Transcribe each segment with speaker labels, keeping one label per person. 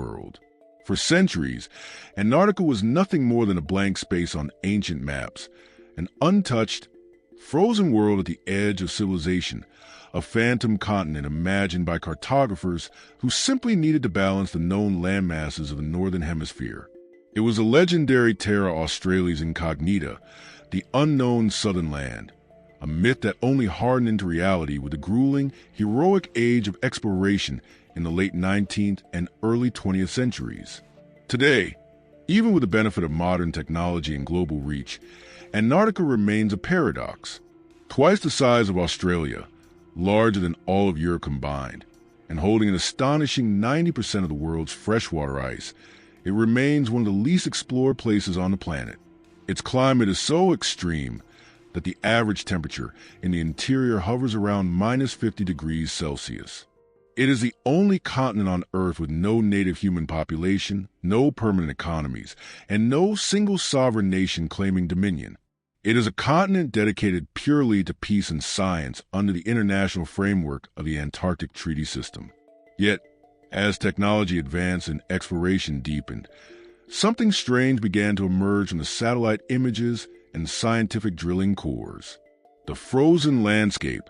Speaker 1: world. For centuries, Antarctica was nothing more than a blank space on ancient maps, an untouched, frozen world at the edge of civilization, a phantom continent imagined by cartographers who simply needed to balance the known landmasses of the Northern Hemisphere. It was a legendary terra australis incognita, the unknown southern land, a myth that only hardened into reality with the grueling, heroic age of exploration in the late 19th and early 20th centuries. Today, even with the benefit of modern technology and global reach, Antarctica remains a paradox. Twice the size of Australia, larger than all of Europe combined, and holding an astonishing 90% of the world's freshwater ice, it remains one of the least explored places on the planet. Its climate is so extreme that the average temperature in the interior hovers around minus 50 degrees Celsius. It is the only continent on Earth with no native human population, no permanent economies, and no single sovereign nation claiming dominion. It is a continent dedicated purely to peace and science under the international framework of the Antarctic Treaty system. Yet, as technology advanced and exploration deepened, something strange began to emerge from the satellite images and scientific drilling cores. The frozen landscape,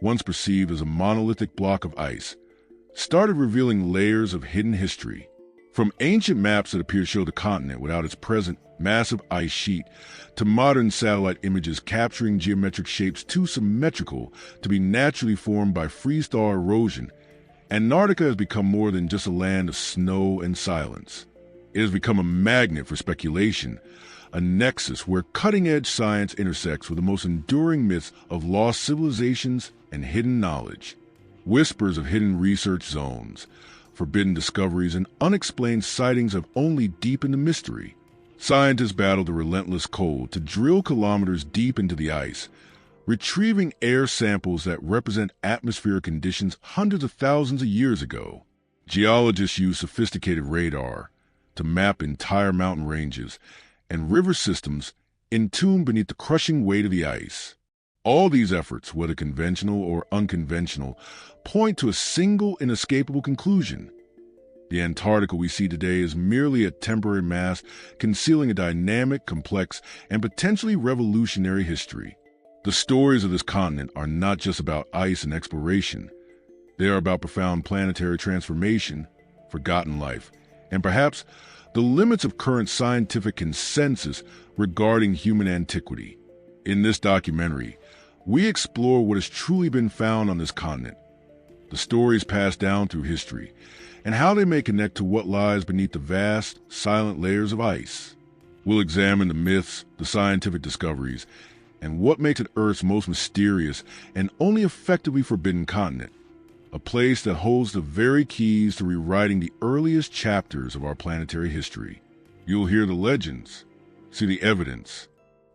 Speaker 1: once perceived as a monolithic block of ice, started revealing layers of hidden history. From ancient maps that appear to show the continent without its present massive ice sheet, to modern satellite images capturing geometric shapes too symmetrical to be naturally formed by freeze-thaw erosion, Antarctica has become more than just a land of snow and silence. It has become a magnet for speculation, a nexus where cutting-edge science intersects with the most enduring myths of lost civilizations and hidden knowledge. Whispers of hidden research zones, forbidden discoveries, and unexplained sightings have only deepened the mystery. Scientists battle the relentless cold to drill kilometers deep into the ice, retrieving air samples that represent atmospheric conditions hundreds of thousands of years ago. Geologists use sophisticated radar to map entire mountain ranges and river systems entombed beneath the crushing weight of the ice. All these efforts, whether conventional or unconventional, point to a single inescapable conclusion. The Antarctica we see today is merely a temporary mass concealing a dynamic, complex, and potentially revolutionary history. The stories of this continent are not just about ice and exploration. They are about profound planetary transformation, forgotten life, and perhaps the limits of current scientific consensus regarding human antiquity. In this documentary, we explore what has truly been found on this continent, the stories passed down through history, and how they may connect to what lies beneath the vast, silent layers of ice. We'll examine the myths, the scientific discoveries, and what makes it Earth's most mysterious and only effectively forbidden continent, a place that holds the very keys to rewriting the earliest chapters of our planetary history. You'll hear the legends, see the evidence,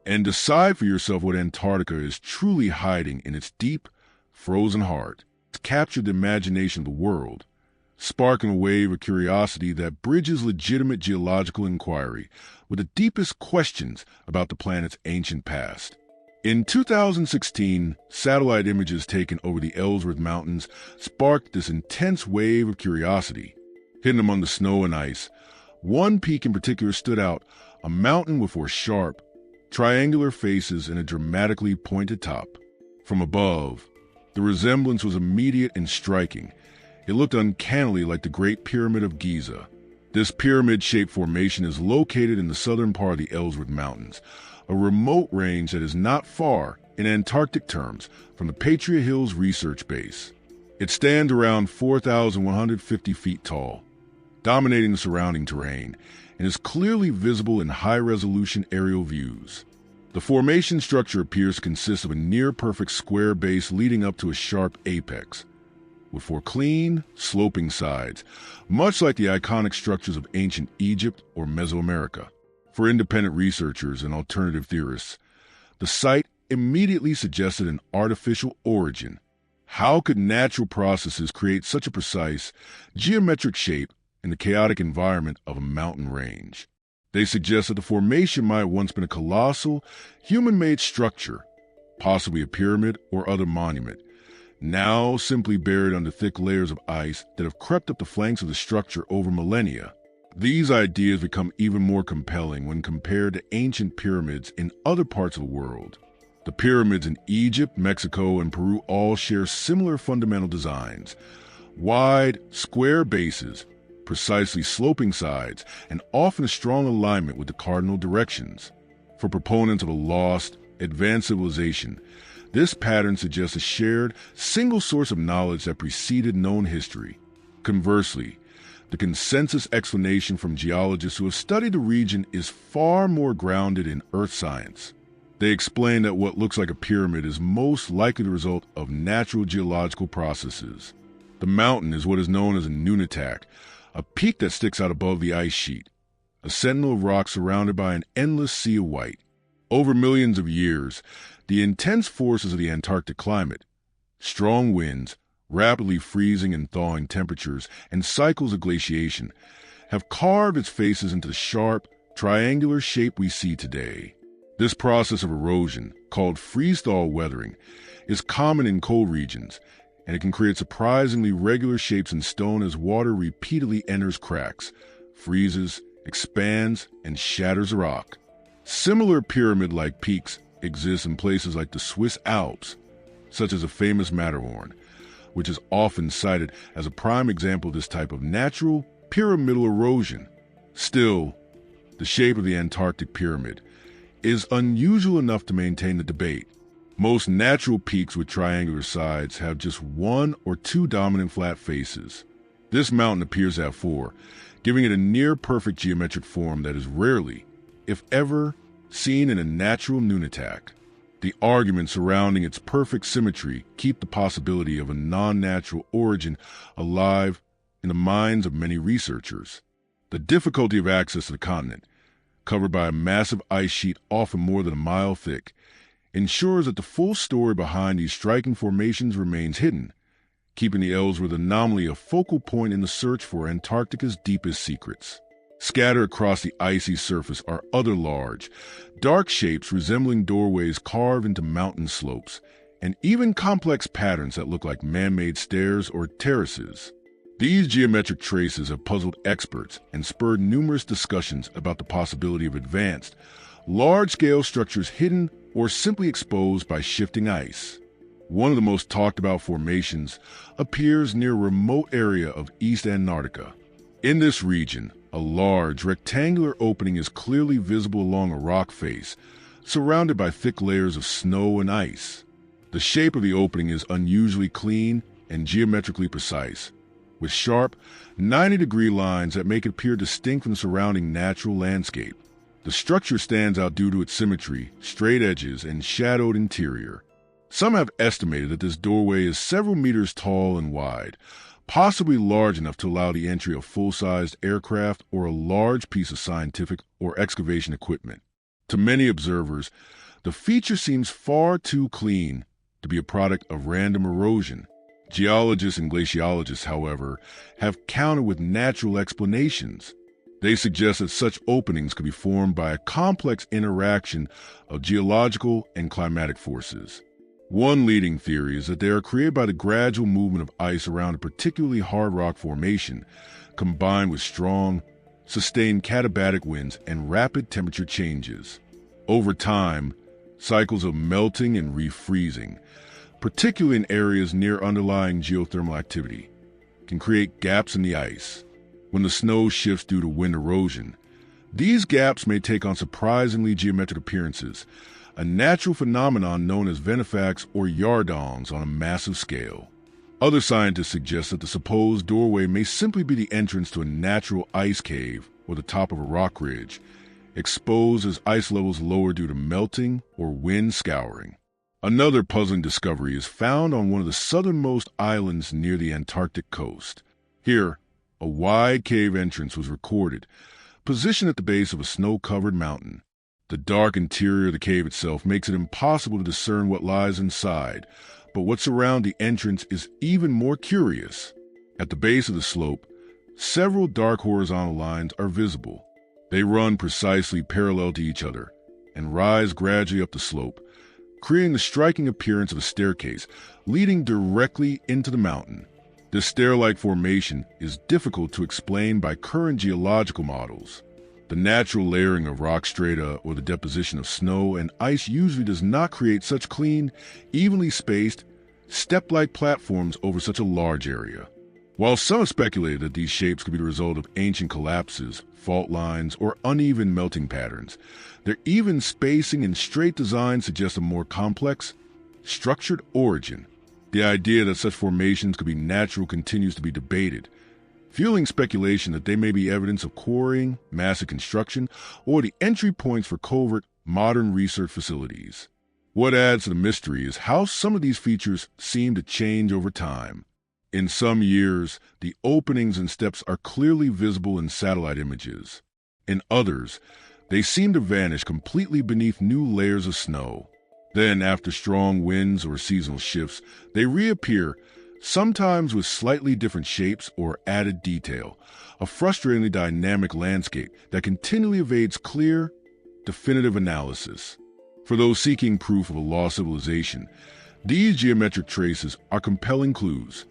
Speaker 1: and decide for yourself what Antarctica is truly hiding in its deep, frozen heart. It's captured the imagination of the world, sparking a wave of curiosity that bridges legitimate geological inquiry with the deepest questions about the planet's ancient past. In 2016, satellite images taken over the Ellsworth Mountains sparked this intense wave of curiosity. Hidden among the snow and ice, one peak in particular stood out, a mountain with four sharp, triangular faces and a dramatically pointed top. From above, the resemblance was immediate and striking. It looked uncannily like the Great Pyramid of Giza. This pyramid-shaped formation is located in the southern part of the Ellsworth Mountains, a remote range that is not far, in Antarctic terms, from the Patriot Hills Research Base. It stands around 4,150 feet tall, dominating the surrounding terrain, and is clearly visible in high-resolution aerial views. The formation structure appears to consist of a near-perfect square base leading up to a sharp apex, with four clean, sloping sides, much like the iconic structures of ancient Egypt or Mesoamerica. For independent researchers and alternative theorists, the site immediately suggested an artificial origin. How could natural processes create such a precise, geometric shape in the chaotic environment of a mountain range? They suggest that the formation might have once been a colossal, human-made structure, possibly a pyramid or other monument, now simply buried under thick layers of ice that have crept up the flanks of the structure over millennia. These ideas become even more compelling when compared to ancient pyramids in other parts of the world. The pyramids in Egypt, Mexico, and Peru all share similar fundamental designs: wide, square bases, precisely sloping sides, and often a strong alignment with the cardinal directions. For proponents of a lost, advanced civilization, this pattern suggests a shared, single source of knowledge that preceded known history. Conversely, the consensus explanation from geologists who have studied the region is far more grounded in earth science. They explain that what looks like a pyramid is most likely the result of natural geological processes. The mountain is what is known as a nunatak, a peak that sticks out above the ice sheet, a sentinel of rock surrounded by an endless sea of white. Over millions of years, the intense forces of the Antarctic climate, strong winds, rapidly freezing and thawing temperatures, and cycles of glaciation, have carved its faces into the sharp, triangular shape we see today. This process of erosion, called freeze-thaw weathering, is common in cold regions, and it can create surprisingly regular shapes in stone as water repeatedly enters cracks, freezes, expands, and shatters rock. Similar pyramid-like peaks exist in places like the Swiss Alps, such as the famous Matterhorn, which is often cited as a prime example of this type of natural pyramidal erosion. Still, the shape of the Antarctic pyramid is unusual enough to maintain the debate. Most natural peaks with triangular sides have just one or two dominant flat faces. This mountain appears to have four, giving it a near-perfect geometric form that is rarely, if ever, seen in a natural nunatak. The arguments surrounding its perfect symmetry keep the possibility of a non-natural origin alive in the minds of many researchers. The difficulty of access to the continent, covered by a massive ice sheet often more than a mile thick, ensures that the full story behind these striking formations remains hidden, keeping the Ellsworth anomaly a focal point in the search for Antarctica's deepest secrets. Scattered across the icy surface are other large, dark shapes resembling doorways carved into mountain slopes, and even complex patterns that look like man-made stairs or terraces. These geometric traces have puzzled experts and spurred numerous discussions about the possibility of advanced, large-scale structures hidden or simply exposed by shifting ice. One of the most talked-about formations appears near a remote area of East Antarctica. In this region, a large, rectangular opening is clearly visible along a rock face, surrounded by thick layers of snow and ice. The shape of the opening is unusually clean and geometrically precise, with sharp, 90-degree lines that make it appear distinct from the surrounding natural landscape. The structure stands out due to its symmetry, straight edges, and shadowed interior. Some have estimated that this doorway is several meters tall and wide, possibly large enough to allow the entry of full-sized aircraft or a large piece of scientific or excavation equipment. To many observers, the feature seems far too clean to be a product of random erosion. Geologists and glaciologists, however, have countered with natural explanations. They suggest that such openings could be formed by a complex interaction of geological and climatic forces. One leading theory is that they are created by the gradual movement of ice around a particularly hard rock formation, combined with strong, sustained katabatic winds and rapid temperature changes. Over time, cycles of melting and refreezing, particularly in areas near underlying geothermal activity, can create gaps in the ice. When the snow shifts due to wind erosion, these gaps may take on surprisingly geometric appearances, a natural phenomenon known as ventifacts or yardongs on a massive scale. Other scientists suggest that the supposed doorway may simply be the entrance to a natural ice cave or the top of a rock ridge, exposed as ice levels lower due to melting or wind scouring. Another puzzling discovery is found on one of the southernmost islands near the Antarctic coast. Here, a wide cave entrance was recorded, positioned at the base of a snow-covered mountain. The dark interior of the cave itself makes it impossible to discern what lies inside, but what surrounds the entrance is even more curious. At the base of the slope, several dark horizontal lines are visible. They run precisely parallel to each other and rise gradually up the slope, creating the striking appearance of a staircase leading directly into the mountain. This stair-like formation is difficult to explain by current geological models. The natural layering of rock strata or the deposition of snow and ice usually does not create such clean, evenly spaced, step-like platforms over such a large area. While some have speculated that these shapes could be the result of ancient collapses, fault lines, or uneven melting patterns, their even spacing and straight design suggest a more complex, structured origin. The idea that such formations could be natural continues to be debated, fueling speculation that they may be evidence of quarrying, massive construction, or the entry points for covert, modern research facilities. What adds to the mystery is how some of these features seem to change over time. In some years, the openings and steps are clearly visible in satellite images. In others, they seem to vanish completely beneath new layers of snow. Then, after strong winds or seasonal shifts, they reappear, sometimes with slightly different shapes or added detail, a frustratingly dynamic landscape that continually evades clear, definitive analysis. For those seeking proof of a lost civilization, these geometric traces are compelling clues.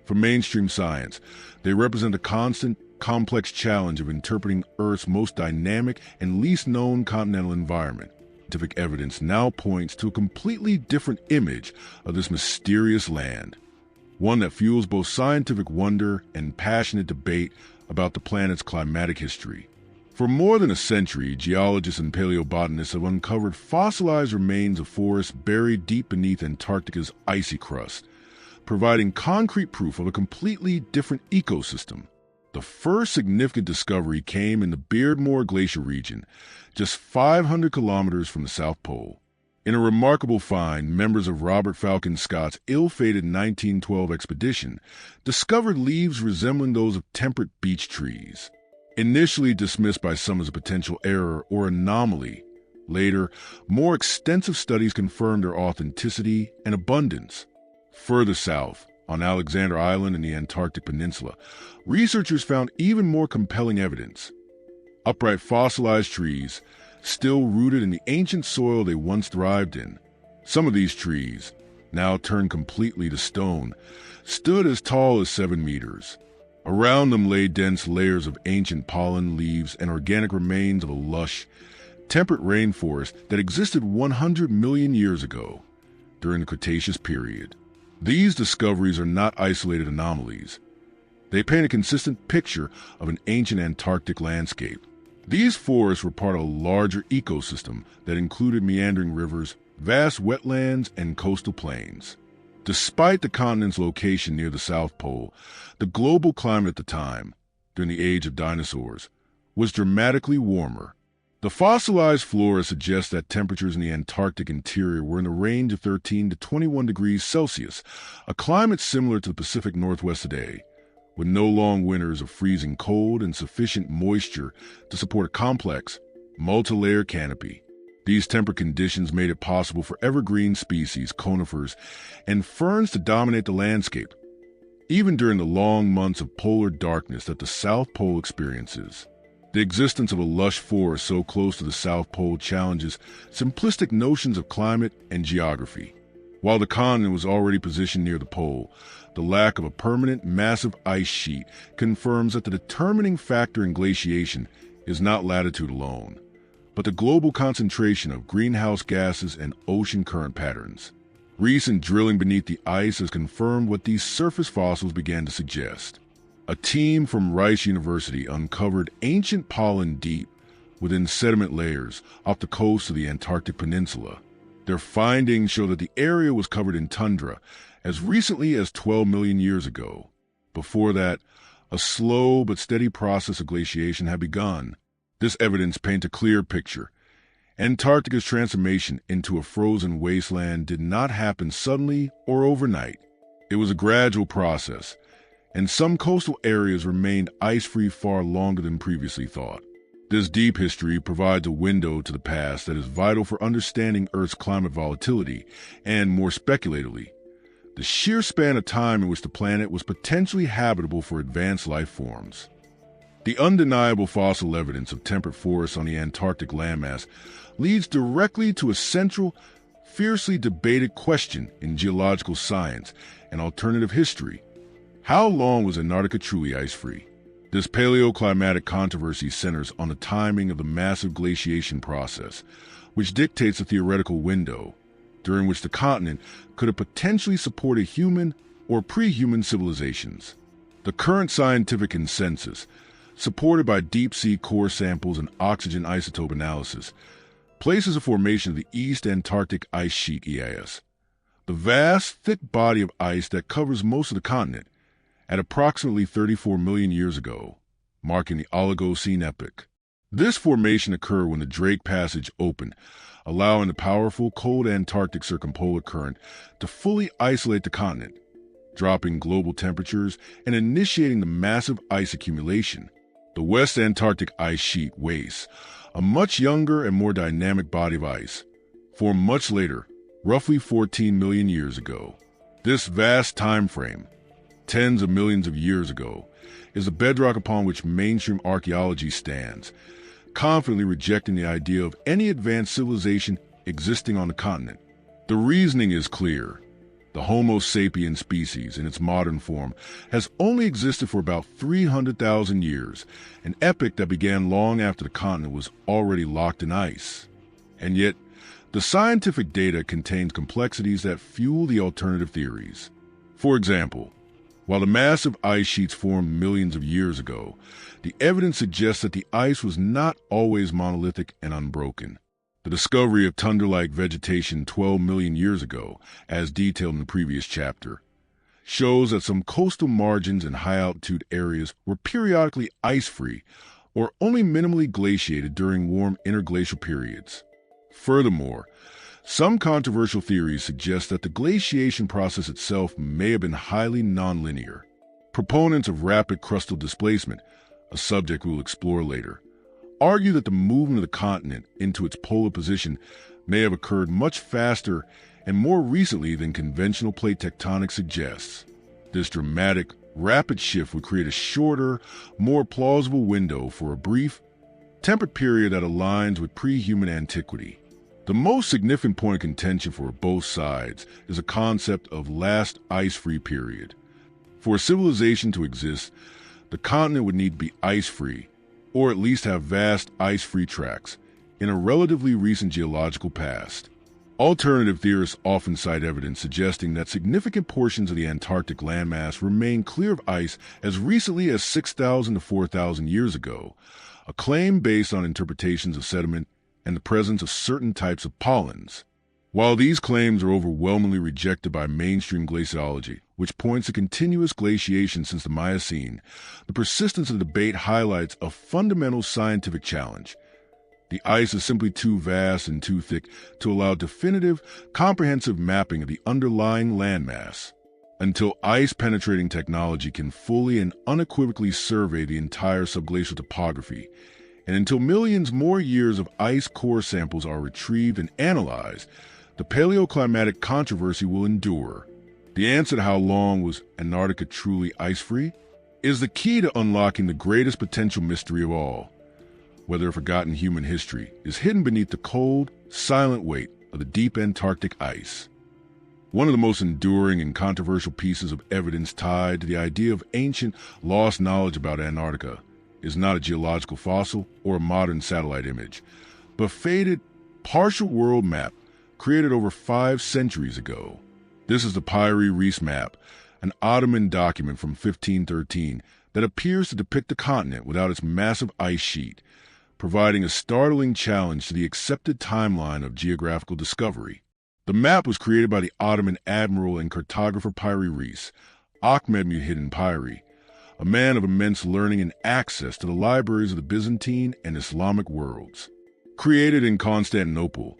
Speaker 1: For mainstream science, they represent a constant, complex challenge of interpreting Earth's most dynamic and least known continental environment. Scientific evidence now points to a completely different image of this mysterious land, one that fuels both scientific wonder and passionate debate about the planet's climatic history. For more than a century, geologists and paleobotanists have uncovered fossilized remains of forests buried deep beneath Antarctica's icy crust, providing concrete proof of a completely different ecosystem. The first significant discovery came in the Beardmore Glacier region, just 500 kilometers from the South Pole. In a remarkable find, members of Robert Falcon Scott's ill-fated 1912 expedition discovered leaves resembling those of temperate beech trees. Initially dismissed by some as a potential error or anomaly, later, more extensive studies confirmed their authenticity and abundance. Further south, on Alexander Island in the Antarctic Peninsula, researchers found even more compelling evidence. Upright fossilized trees, still rooted in the ancient soil they once thrived in. Some of these trees, now turned completely to stone, stood as tall as 7 meters. Around them lay dense layers of ancient pollen, leaves, and organic remains of a lush, temperate rainforest that existed 100 million years ago, during the Cretaceous period. These discoveries are not isolated anomalies. They paint a consistent picture of an ancient Antarctic landscape. These forests were part of a larger ecosystem that included meandering rivers, vast wetlands, and coastal plains. Despite the continent's location near the South Pole, the global climate at the time, during the age of dinosaurs, was dramatically warmer. The fossilized flora suggests that temperatures in the Antarctic interior were in the range of 13 to 21 degrees Celsius, a climate similar to the Pacific Northwest today, with no long winters of freezing cold and sufficient moisture to support a complex, multi-layer canopy. These temperate conditions made it possible for evergreen species, conifers, and ferns to dominate the landscape, even during the long months of polar darkness that the South Pole experiences. The existence of a lush forest so close to the South Pole challenges simplistic notions of climate and geography. While the continent was already positioned near the pole, the lack of a permanent, massive ice sheet confirms that the determining factor in glaciation is not latitude alone, but the global concentration of greenhouse gases and ocean current patterns. Recent drilling beneath the ice has confirmed what these surface fossils began to suggest. A team from Rice University uncovered ancient pollen deep within sediment layers off the coast of the Antarctic Peninsula. Their findings show that the area was covered in tundra as recently as 12 million years ago. Before that, a slow but steady process of glaciation had begun. This evidence paints a clear picture. Antarctica's transformation into a frozen wasteland did not happen suddenly or overnight. It was a gradual process, and some coastal areas remained ice-free far longer than previously thought. This deep history provides a window to the past that is vital for understanding Earth's climate volatility and, more speculatively, the sheer span of time in which the planet was potentially habitable for advanced life forms. The undeniable fossil evidence of temperate forests on the Antarctic landmass leads directly to a central, fiercely debated question in geological science and alternative history. How long was Antarctica truly ice-free? This paleoclimatic controversy centers on the timing of the massive glaciation process, which dictates a theoretical window during which the continent could have potentially supported human or pre-human civilizations. The current scientific consensus, supported by deep-sea core samples and oxygen isotope analysis, places the formation of the East Antarctic Ice Sheet EIS, the vast, thick body of ice that covers most of the continent, at approximately 34 million years ago, marking the Oligocene epoch. This formation occurred when the Drake Passage opened, allowing the powerful cold Antarctic circumpolar current to fully isolate the continent, dropping global temperatures and initiating the massive ice accumulation. The West Antarctic Ice Sheet WAIS, a much younger and more dynamic body of ice, formed much later, roughly 14 million years ago. This vast time frame, tens of millions of years ago, is the bedrock upon which mainstream archaeology stands, confidently rejecting the idea of any advanced civilization existing on the continent. The reasoning is clear. The Homo sapiens species, in its modern form, has only existed for about 300,000 years, an epoch that began long after the continent was already locked in ice. And yet, the scientific data contains complexities that fuel the alternative theories. For example, while the massive ice sheets formed millions of years ago, the evidence suggests that the ice was not always monolithic and unbroken. The discovery of tundra-like vegetation 12 million years ago, as detailed in the previous chapter, shows that some coastal margins and high-altitude areas were periodically ice-free or only minimally glaciated during warm interglacial periods. Furthermore, some controversial theories suggest that the glaciation process itself may have been highly nonlinear. Proponents of rapid crustal displacement, a subject we'll explore later, argue that the movement of the continent into its polar position may have occurred much faster and more recently than conventional plate tectonics suggests. This dramatic, rapid shift would create a shorter, more plausible window for a brief, temperate period that aligns with pre-human antiquity. The most significant point of contention for both sides is the concept of last ice-free period. For a civilization to exist, the continent would need to be ice-free, or at least have vast ice-free tracts, in a relatively recent geological past. Alternative theorists often cite evidence suggesting that significant portions of the Antarctic landmass remain clear of ice as recently as 6,000 to 4,000 years ago, a claim based on interpretations of sediment and the presence of certain types of pollens. While these claims are overwhelmingly rejected by mainstream glaciology, which points to continuous glaciation since the Miocene, the persistence of the debate highlights a fundamental scientific challenge. The ice is simply too vast and too thick to allow definitive, comprehensive mapping of the underlying landmass. Until ice-penetrating technology can fully and unequivocally survey the entire subglacial topography, and until millions more years of ice core samples are retrieved and analyzed, the paleoclimatic controversy will endure. The answer to how long was Antarctica truly ice-free is the key to unlocking the greatest potential mystery of all, whether a forgotten human history is hidden beneath the cold, silent weight of the deep Antarctic ice. One of the most enduring and controversial pieces of evidence tied to the idea of ancient, lost knowledge about Antarctica is not a geological fossil or a modern satellite image, but a faded, partial world map created over 5 centuries ago. This is the Piri Reis map, an Ottoman document from 1513 that appears to depict the continent without its massive ice sheet, providing a startling challenge to the accepted timeline of geographical discovery. The map was created by the Ottoman admiral and cartographer Piri Reis, Ahmed Muhyiddin Piri, a man of immense learning and access to the libraries of the Byzantine and Islamic worlds. Created in Constantinople,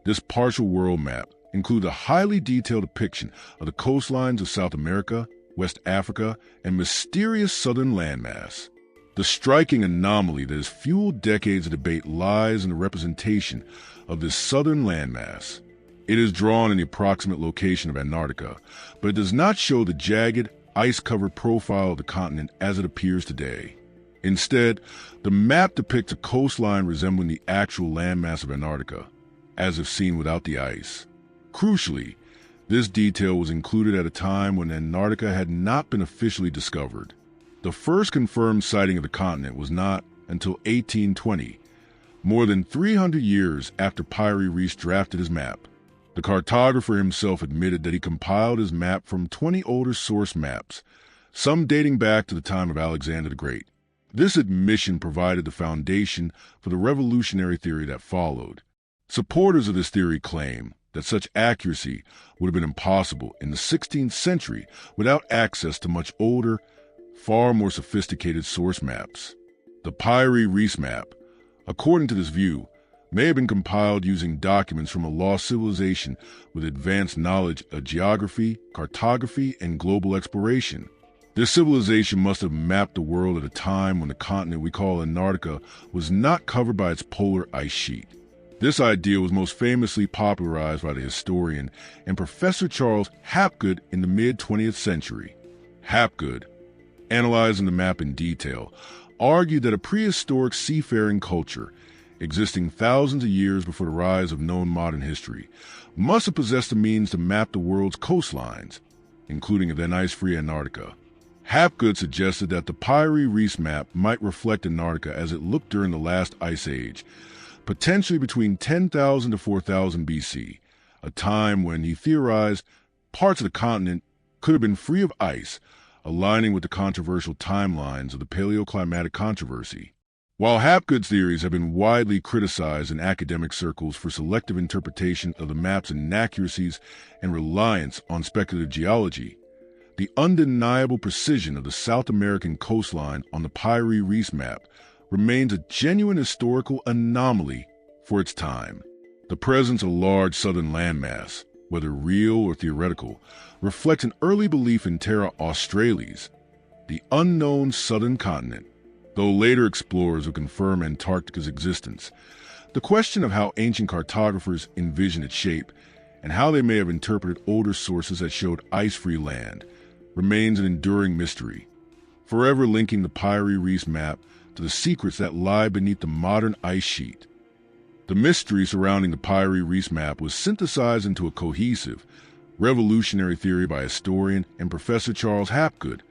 Speaker 1: this partial world map includes a highly detailed depiction of the coastlines of South America, West Africa, and mysterious southern landmass. The striking anomaly that has fueled decades of debate lies in the representation of this southern landmass. It is drawn in the approximate location of Antarctica, but it does not show the jagged, ice-covered profile of the continent as it appears today. Instead, the map depicts a coastline resembling the actual landmass of Antarctica, as if seen without the ice. Crucially, this detail was included at a time when Antarctica had not been officially discovered. The first confirmed sighting of the continent was not until 1820, more than 300 years after Pierre Rees drafted his map. The cartographer himself admitted that he compiled his map from 20 older source maps, some dating back to the time of Alexander the Great. This admission provided the foundation for the revolutionary theory that followed. Supporters of this theory claim that such accuracy would have been impossible in the 16th century without access to much older, far more sophisticated source maps. The Pierre Rees map, according to this view, may have been compiled using documents from a lost civilization with advanced knowledge of geography, cartography, and global exploration. This civilization must have mapped the world at a time when the continent we call Antarctica was not covered by its polar ice sheet. This idea was most famously popularized by the historian and Professor Charles Hapgood in the mid-20th century. Hapgood, analyzing the map in detail, argued that a prehistoric seafaring culture, existing thousands of years before the rise of known modern history, must have possessed the means to map the world's coastlines, including a then ice-free Antarctica. Hapgood suggested that the Pierre Rees map might reflect Antarctica as it looked during the last ice age, potentially between 10,000 to 4,000 BC, a time when he theorized parts of the continent could have been free of ice, aligning with the controversial timelines of the paleoclimatic controversy. While Hapgood's theories have been widely criticized in academic circles for selective interpretation of the map's inaccuracies and reliance on speculative geology, the undeniable precision of the South American coastline on the Pierre Rees map remains a genuine historical anomaly for its time. The presence of large southern landmass, whether real or theoretical, reflects an early belief in Terra Australis, the unknown southern continent. Though later explorers have confirmed Antarctica's existence, the question of how ancient cartographers envisioned its shape and how they may have interpreted older sources that showed ice-free land remains an enduring mystery, forever linking the Pierre Rees map to the secrets that lie beneath the modern ice sheet. The mystery surrounding the Pierre Rees map was synthesized into a cohesive, revolutionary theory by historian and Professor Charles Hapgood,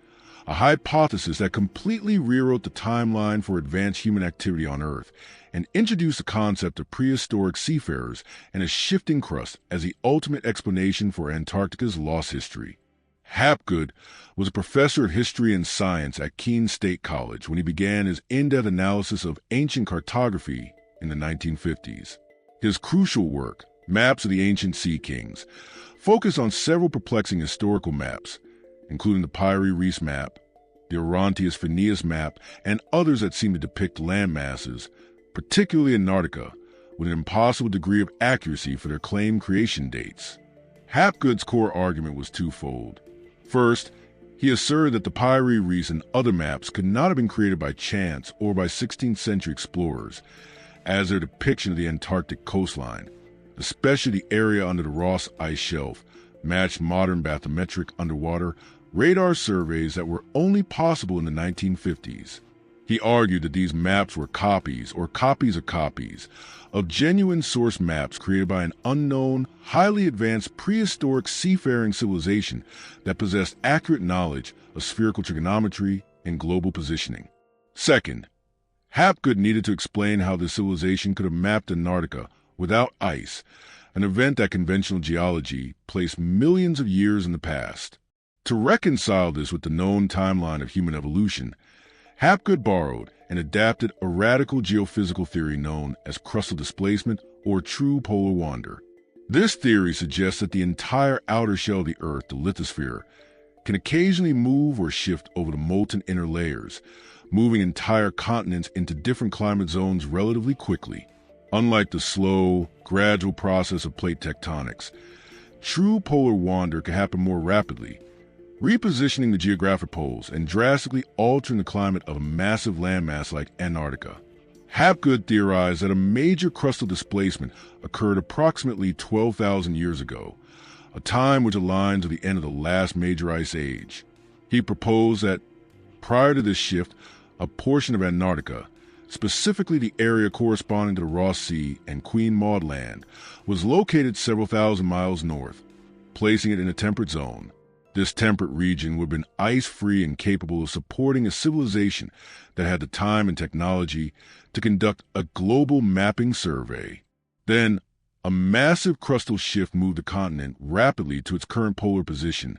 Speaker 1: a hypothesis that completely rewrote the timeline for advanced human activity on Earth and introduced the concept of prehistoric seafarers and a shifting crust as the ultimate explanation for Antarctica's lost history. Hapgood was a professor of history and science at Keene State College when he began his in-depth analysis of ancient cartography in the 1950s. His crucial work, Maps of the Ancient Sea Kings, focused on several perplexing historical maps, including the Pierre Rees map, the Orontius Phineas map, and others that seem to depict land masses, particularly Antarctica, with an impossible degree of accuracy for their claimed creation dates. Hapgood's core argument was twofold. First, he asserted that the Pierre Rees and other maps could not have been created by chance or by 16th century explorers, as their depiction of the Antarctic coastline, especially the area under the Ross Ice Shelf, matched modern bathymetric underwater radar surveys that were only possible in the 1950s. He argued that these maps were copies or copies of copies of genuine source maps created by an unknown, highly advanced prehistoric seafaring civilization that possessed accurate knowledge of spherical trigonometry and global positioning. Second, Hapgood needed to explain how the civilization could have mapped Antarctica without ice, an event that conventional geology placed millions of years in the past. To reconcile this with the known timeline of human evolution, Hapgood borrowed and adapted a radical geophysical theory known as crustal displacement or true polar wander. This theory suggests that the entire outer shell of the Earth, the lithosphere, can occasionally move or shift over the molten inner layers, moving entire continents into different climate zones relatively quickly. Unlike the slow, gradual process of plate tectonics, true polar wander can happen more rapidly, repositioning the geographic poles and drastically altering the climate of a massive landmass like Antarctica. Hapgood theorized that a major crustal displacement occurred approximately 12,000 years ago, a time which aligns with the end of the last major ice age. He proposed that prior to this shift, a portion of Antarctica, specifically the area corresponding to the Ross Sea and Queen Maud Land, was located several thousand miles north, placing it in a temperate zone. This temperate region would have been ice-free and capable of supporting a civilization that had the time and technology to conduct a global mapping survey. Then, a massive crustal shift moved the continent rapidly to its current polar position,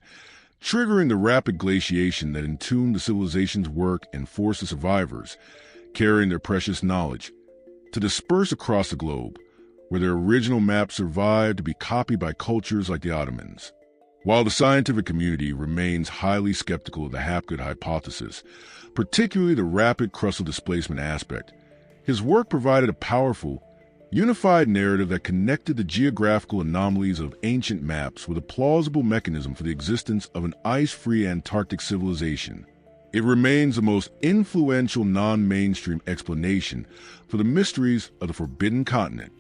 Speaker 1: triggering the rapid glaciation that entombed the civilization's work and forced the survivors, carrying their precious knowledge, to disperse across the globe, where their original maps survived to be copied by cultures like the Ottomans. While the scientific community remains highly skeptical of the Hapgood hypothesis, particularly the rapid crustal displacement aspect, his work provided a powerful, unified narrative that connected the geographical anomalies of ancient maps with a plausible mechanism for the existence of an ice-free Antarctic civilization. It remains the most influential non-mainstream explanation for the mysteries of the Forbidden Continent.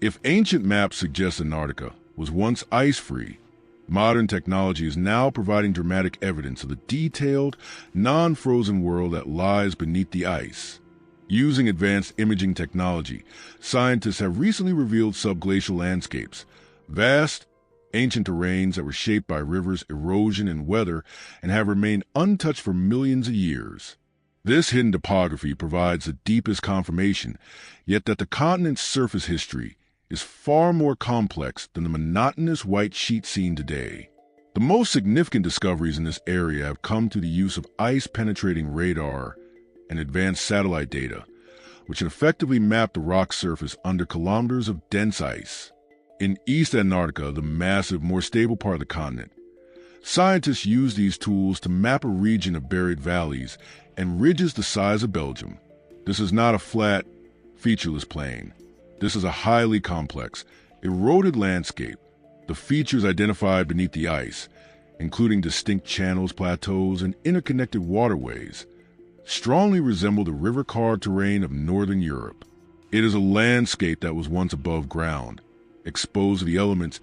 Speaker 1: If ancient maps suggest Antarctica was once ice-free, modern technology is now providing dramatic evidence of the detailed, non-frozen world that lies beneath the ice. Using advanced imaging technology, scientists have recently revealed subglacial landscapes, vast, ancient terrains that were shaped by rivers, erosion, and weather, and have remained untouched for millions of years. This hidden topography provides the deepest confirmation, yet that the continent's surface history is far more complex than the monotonous white sheet seen today. The most significant discoveries in this area have come through the use of ice-penetrating radar and advanced satellite data, which can effectively map the rock surface under kilometers of dense ice. In East Antarctica, the massive, more stable part of the continent, scientists use these tools to map a region of buried valleys and ridges the size of Belgium. This is not a flat, featureless plain. This is a highly complex, eroded landscape. The features identified beneath the ice, including distinct channels, plateaus, and interconnected waterways, strongly resemble the river-carved terrain of northern Europe. It is a landscape that was once above ground, exposed to the elements,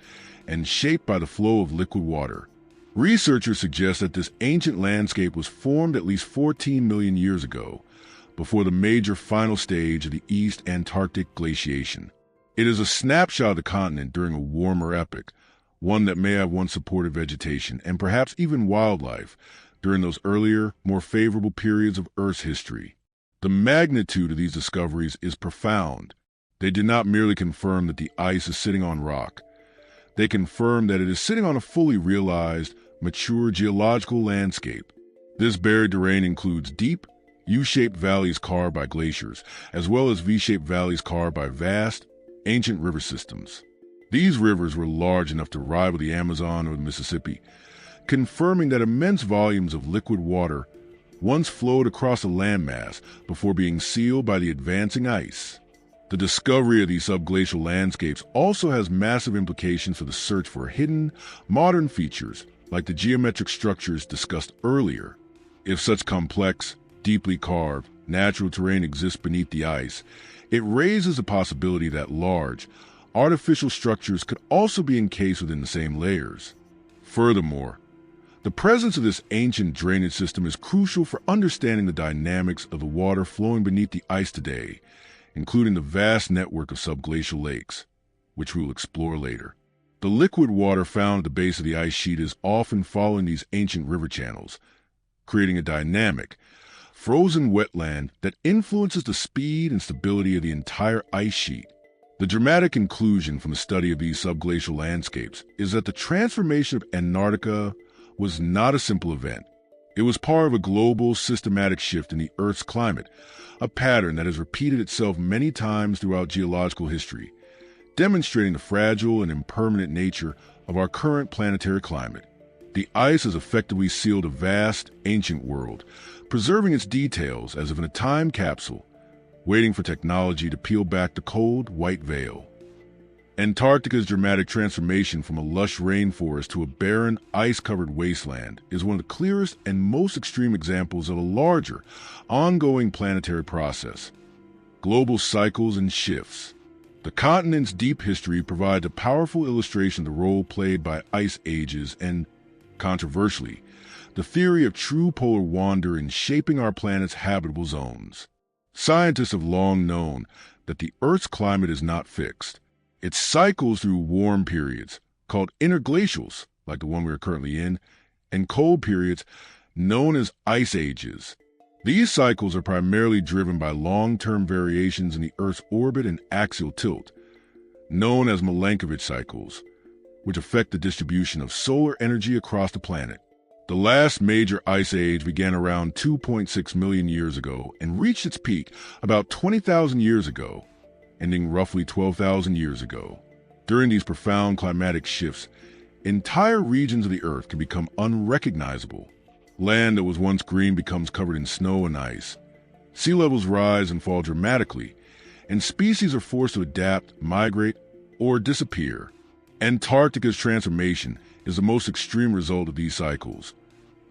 Speaker 1: and shaped by the flow of liquid water. Researchers suggest that this ancient landscape was formed at least 14 million years ago, before the major final stage of the East Antarctic glaciation. It is a snapshot of the continent during a warmer epoch, one that may have once supported vegetation and perhaps even wildlife during those earlier, more favorable periods of Earth's history. The magnitude of these discoveries is profound. They do not merely confirm that the ice is sitting on rock. They confirm that it is sitting on a fully realized, mature geological landscape. This buried terrain includes deep, U-shaped valleys carved by glaciers, as well as V-shaped valleys carved by vast, ancient river systems. These rivers were large enough to rival the Amazon or the Mississippi, confirming that immense volumes of liquid water once flowed across a landmass before being sealed by the advancing ice. The discovery of these subglacial landscapes also has massive implications for the search for hidden, modern features like the geometric structures discussed earlier. If such complex, deeply carved, natural terrain exists beneath the ice, it raises the possibility that large, artificial structures could also be encased within the same layers. Furthermore, the presence of this ancient drainage system is crucial for understanding the dynamics of the water flowing beneath the ice today, including the vast network of subglacial lakes, which we will explore later. The liquid water found at the base of the ice sheet is often following these ancient river channels, creating a dynamic, frozen wetland that influences the speed and stability of the entire ice sheet. The dramatic conclusion from the study of these subglacial landscapes is that the transformation of Antarctica was not a simple event. It was part of a global, systematic shift in the Earth's climate, a pattern that has repeated itself many times throughout geological history, demonstrating the fragile and impermanent nature of our current planetary climate. The ice has effectively sealed a vast, ancient world, preserving its details as if in a time capsule, waiting for technology to peel back the cold, white veil. Antarctica's dramatic transformation from a lush rainforest to a barren, ice-covered wasteland is one of the clearest and most extreme examples of a larger, ongoing planetary process. Global cycles and shifts. The continent's deep history provides a powerful illustration of the role played by ice ages and, controversially, the theory of true polar wander in shaping our planet's habitable zones. Scientists have long known that the Earth's climate is not fixed. It cycles through warm periods, called interglacials, like the one we are currently in, and cold periods, known as ice ages. These cycles are primarily driven by long-term variations in the Earth's orbit and axial tilt, known as Milankovitch cycles, which affect the distribution of solar energy across the planet. The last major ice age began around 2.6 million years ago and reached its peak about 20,000 years ago, ending roughly 12,000 years ago. During these profound climatic shifts, entire regions of the Earth can become unrecognizable. Land that was once green becomes covered in snow and ice. Sea levels rise and fall dramatically, and species are forced to adapt, migrate, or disappear. Antarctica's transformation is the most extreme result of these cycles,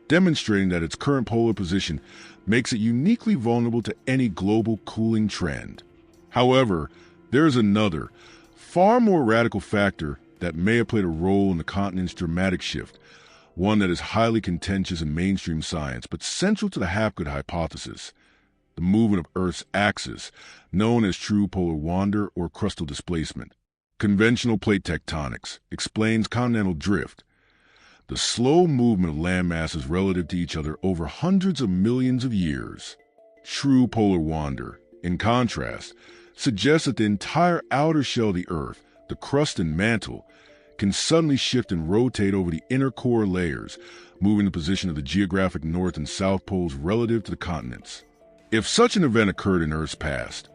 Speaker 1: demonstrating that its current polar position makes it uniquely vulnerable to any global cooling trend. However, there is another, far more radical factor that may have played a role in the continent's dramatic shift, one that is highly contentious in mainstream science but central to the Hapgood hypothesis: the movement of Earth's axis, known as true polar wander or crustal displacement. Conventional plate tectonics explains continental drift, the slow movement of land masses relative to each other over hundreds of millions of years. True polar wander, in contrast, suggests that the entire outer shell of the Earth, the crust and mantle, can suddenly shift and rotate over the inner core layers, moving the position of the geographic north and south poles relative to the continents. If such an event occurred in Earth's past,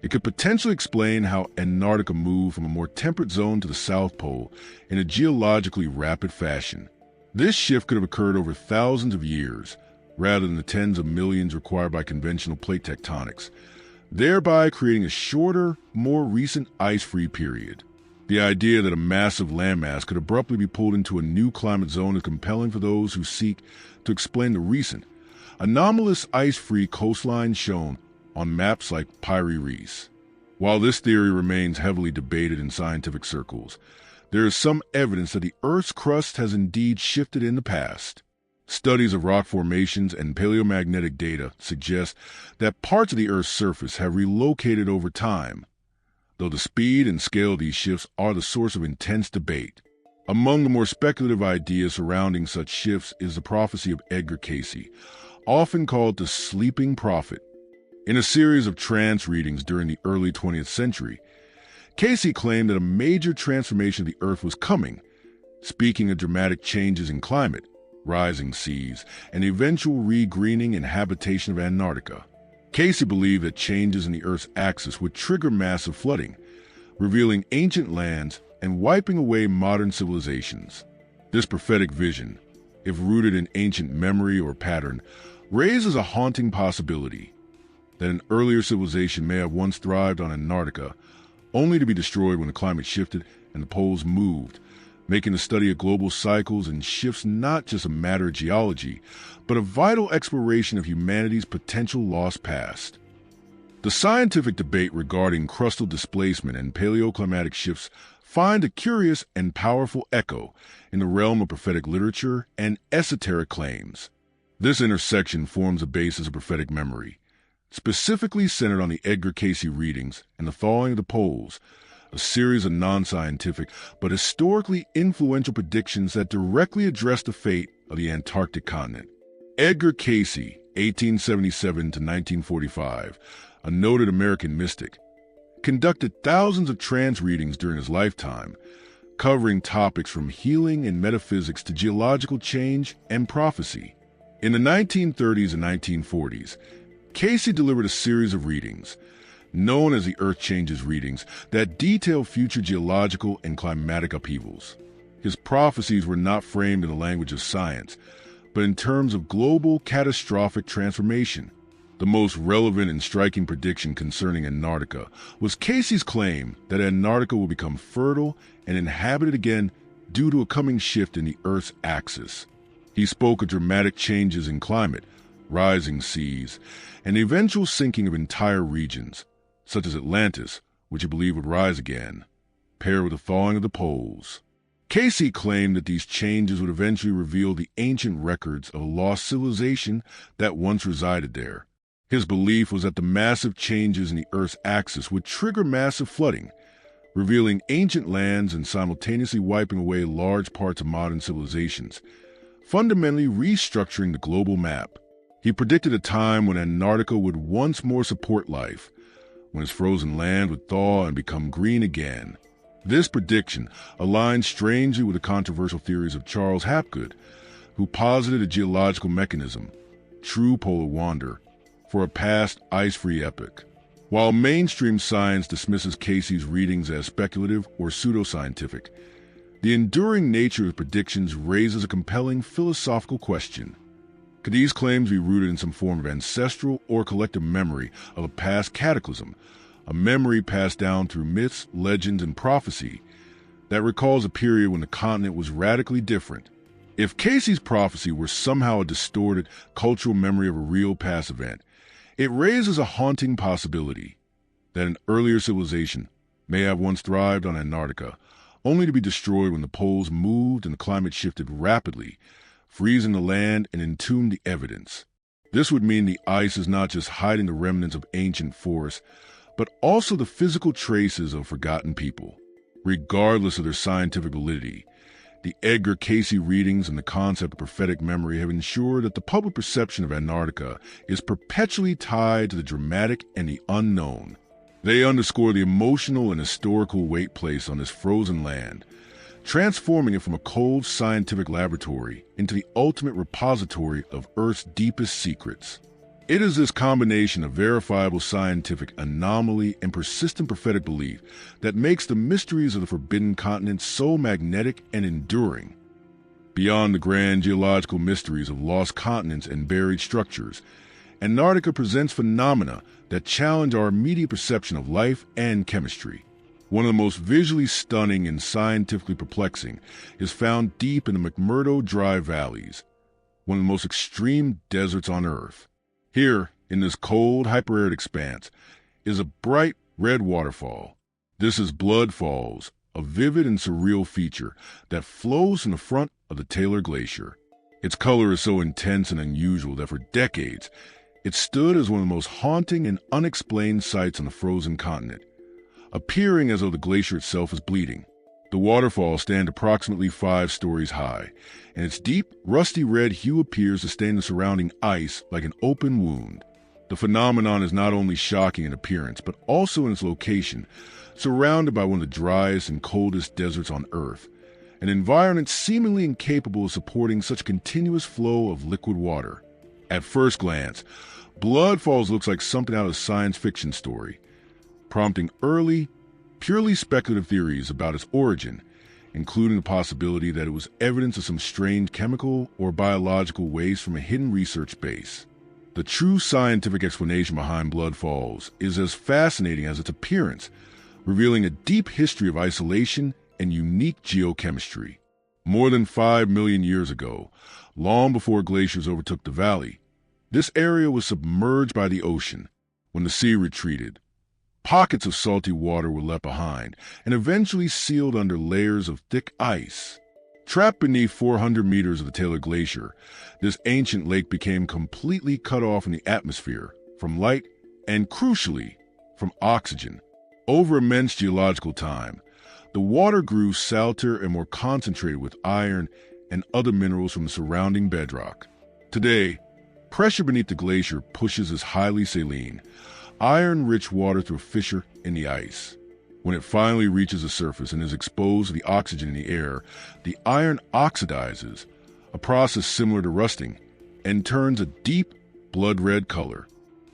Speaker 1: it could potentially explain how Antarctica moved from a more temperate zone to the South Pole in a geologically rapid fashion. This shift could have occurred over thousands of years, rather than the tens of millions required by conventional plate tectonics, thereby creating a shorter, more recent ice-free period. The idea that a massive landmass could abruptly be pulled into a new climate zone is compelling for those who seek to explain the recent, anomalous ice-free coastline shown on maps like Piri Reis. While this theory remains heavily debated in scientific circles, there is some evidence that the Earth's crust has indeed shifted in the past. Studies of rock formations and paleomagnetic data suggest that parts of the Earth's surface have relocated over time, though the speed and scale of these shifts are the source of intense debate. Among the more speculative ideas surrounding such shifts is the prophecy of Edgar Cayce, often called the Sleeping Prophet. In a series of trance readings during the early 20th century, Cayce claimed that a major transformation of the Earth was coming, speaking of dramatic changes in climate, rising seas, and eventual re-greening and habitation of Antarctica. Cayce believed that changes in the Earth's axis would trigger massive flooding, revealing ancient lands and wiping away modern civilizations. This prophetic vision, if rooted in ancient memory or pattern, raises a haunting possibility that an earlier civilization may have once thrived on Antarctica, only to be destroyed when the climate shifted and the poles moved, making the study of global cycles and shifts not just a matter of geology, but a vital exploration of humanity's potential lost past. The scientific debate regarding crustal displacement and paleoclimatic shifts find a curious and powerful echo in the realm of prophetic literature and esoteric claims. This intersection forms a basis of prophetic memory, specifically centered on the Edgar Cayce readings and the thawing of the poles, a series of non-scientific but historically influential predictions that directly address the fate of the Antarctic continent. Edgar Cayce, 1877 to 1945, a noted American mystic, conducted thousands of trance readings during his lifetime, covering topics from healing and metaphysics to geological change and prophecy. In the 1930s and 1940s, Cayce delivered a series of readings, known as the Earth Changes readings, that detail future geological and climatic upheavals. His prophecies were not framed in the language of science, but in terms of global catastrophic transformation. The most relevant and striking prediction concerning Antarctica was Cayce's claim that Antarctica will become fertile and inhabited again due to a coming shift in the Earth's axis. He spoke of dramatic changes in climate, rising seas, and the eventual sinking of entire regions, such as Atlantis, which he believed would rise again, paired with the thawing of the poles. Cayce claimed that these changes would eventually reveal the ancient records of a lost civilization that once resided there, His belief was that the massive changes in the Earth's axis would trigger massive flooding, revealing ancient lands and simultaneously wiping away large parts of modern civilizations, fundamentally restructuring the global map. He predicted a time when Antarctica would once more support life, when its frozen land would thaw and become green again. This prediction aligned strangely with the controversial theories of Charles Hapgood, who posited a geological mechanism, true polar wander, for a past ice-free epoch. While mainstream science dismisses Casey's readings as speculative or pseudoscientific, the enduring nature of his predictions raises a compelling philosophical question. Could these claims be rooted in some form of ancestral or collective memory of a past cataclysm, a memory passed down through myths, legends, and prophecy that recalls a period when the continent was radically different? If Casey's prophecy were somehow a distorted cultural memory of a real past event, it raises a haunting possibility that an earlier civilization may have once thrived on Antarctica, only to be destroyed when the poles moved and the climate shifted rapidly, freezing the land and entombed the evidence. This would mean the ice is not just hiding the remnants of ancient forests, but also the physical traces of forgotten people. Regardless of their scientific validity, the Edgar Casey readings and the concept of prophetic memory have ensured that the public perception of Antarctica is perpetually tied to the dramatic and the unknown. They underscore the emotional and historical weight placed on this frozen land, transforming it from a cold scientific laboratory into the ultimate repository of Earth's deepest secrets. It is this combination of verifiable scientific anomaly and persistent prophetic belief that makes the mysteries of the forbidden continent so magnetic and enduring. Beyond the grand geological mysteries of lost continents and buried structures, Antarctica presents phenomena that challenge our immediate perception of life and chemistry. One of the most visually stunning and scientifically perplexing is found deep in the McMurdo Dry Valleys, one of the most extreme deserts on Earth. Here, in this cold, hyper-arid expanse, is a bright red waterfall. This is Blood Falls, a vivid and surreal feature that flows from the front of the Taylor Glacier. Its color is so intense and unusual that for decades, it stood as one of the most haunting and unexplained sights on the frozen continent, appearing as though the glacier itself is bleeding. The waterfall stands approximately 5 stories high, and its deep, rusty red hue appears to stain the surrounding ice like an open wound. The phenomenon is not only shocking in appearance, but also in its location, surrounded by one of the driest and coldest deserts on Earth, an environment seemingly incapable of supporting such a continuous flow of liquid water. At first glance, Blood Falls looks like something out of a science fiction story, prompting early, purely speculative theories about its origin, including the possibility that it was evidence of some strange chemical or biological waste from a hidden research base. The true scientific explanation behind Blood Falls is as fascinating as its appearance, revealing a deep history of isolation and unique geochemistry. More than 5 million years ago, long before glaciers overtook the valley, this area was submerged by the ocean. When the sea retreated, pockets of salty water were left behind and eventually sealed under layers of thick ice. Trapped beneath 400 meters of the Taylor Glacier, this ancient lake became completely cut off from the atmosphere, from light, and crucially, from oxygen. Over immense geological time, the water grew salter and more concentrated with iron and other minerals from the surrounding bedrock. Today, pressure beneath the glacier pushes this highly saline, iron-rich water through a fissure in the ice. When it finally reaches the surface and is exposed to the oxygen in the air, the iron oxidizes, a process similar to rusting, and turns a deep, blood-red color.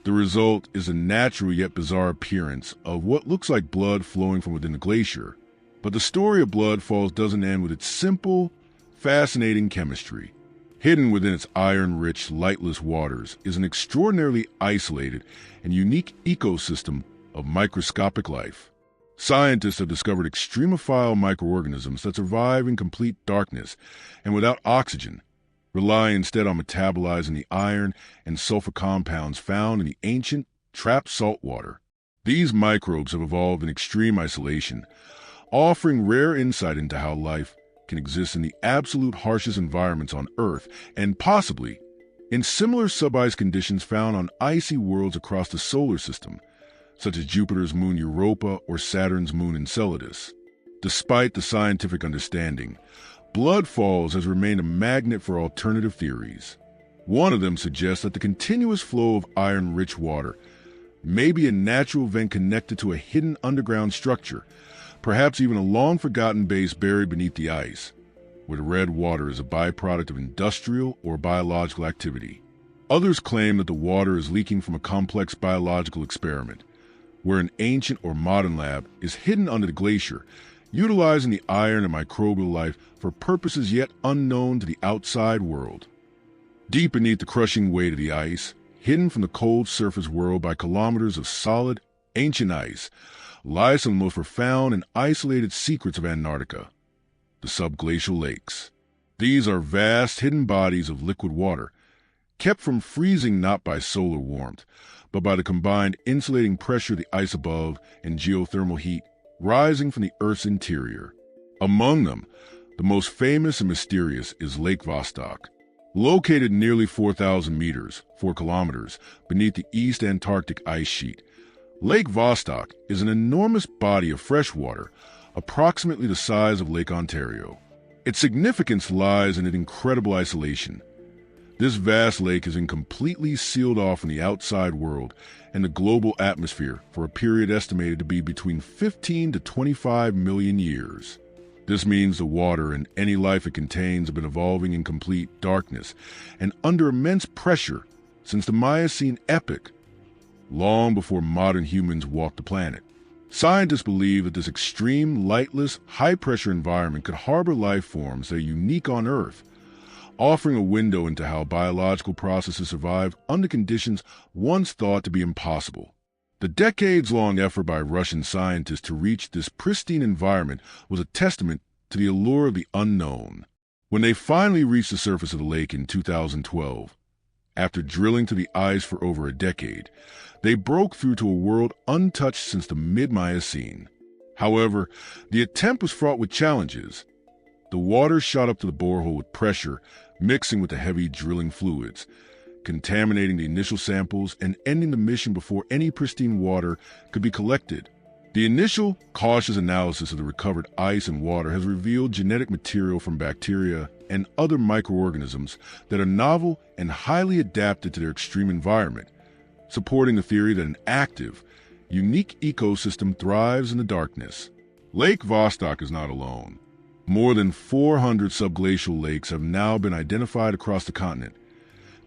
Speaker 1: The result is a natural yet bizarre appearance of what looks like blood flowing from within the glacier. But the story of Blood Falls doesn't end with its simple, fascinating chemistry. Hidden within its iron-rich, lightless waters is an extraordinarily isolated and unique ecosystem of microscopic life. Scientists have discovered extremophile microorganisms that survive in complete darkness and without oxygen, relying instead on metabolizing the iron and sulfur compounds found in the ancient, trapped salt water. These microbes have evolved in extreme isolation, offering rare insight into how life can exist in the absolute harshest environments on Earth and possibly in similar subice conditions found on icy worlds across the solar system, such as Jupiter's moon Europa or Saturn's moon Enceladus. Despite the scientific understanding, blood falls has remained a magnet for alternative theories. One of them suggests that the continuous flow of iron-rich water may be a natural vent connected to a hidden underground structure, perhaps even a long-forgotten base buried beneath the ice, where the red water is a byproduct of industrial or biological activity. Others claim that the water is leaking from a complex biological experiment, where an ancient or modern lab is hidden under the glacier, utilizing the iron and microbial life for purposes yet unknown to the outside world. Deep beneath the crushing weight of the ice, hidden from the cold surface world by kilometers of solid, ancient ice, lies some of the most profound and isolated secrets of Antarctica, the subglacial lakes. These are vast, hidden bodies of liquid water, kept from freezing not by solar warmth, but by the combined insulating pressure of the ice above and geothermal heat rising from the Earth's interior. Among them, the most famous and mysterious is Lake Vostok. Located nearly 4,000 meters, 4 kilometers, beneath the East Antarctic ice sheet, Lake Vostok is an enormous body of fresh water, approximately the size of Lake Ontario. Its significance lies in its incredible isolation. This vast lake is completely sealed off from the outside world and the global atmosphere for a period estimated to be between 15 to 25 million years. This means the water and any life it contains have been evolving in complete darkness and under immense pressure since the Miocene epoch, long before modern humans walked the planet. Scientists believe that this extreme, lightless, high-pressure environment could harbor life forms that are unique on Earth, offering a window into how biological processes survive under conditions once thought to be impossible. The decades-long effort by Russian scientists to reach this pristine environment was a testament to the allure of the unknown. When they finally reached the surface of the lake in 2012, after drilling to the ice for over a decade, they broke through to a world untouched since the mid-Miocene. However, the attempt was fraught with challenges. The water shot up to the borehole with pressure, mixing with the heavy drilling fluids, contaminating the initial samples and ending the mission before any pristine water could be collected. The initial, cautious analysis of the recovered ice and water has revealed genetic material from bacteria and other microorganisms that are novel and highly adapted to their extreme environment, supporting the theory that an active, unique ecosystem thrives in the darkness. Lake Vostok is not alone. More than 400 subglacial lakes have now been identified across the continent,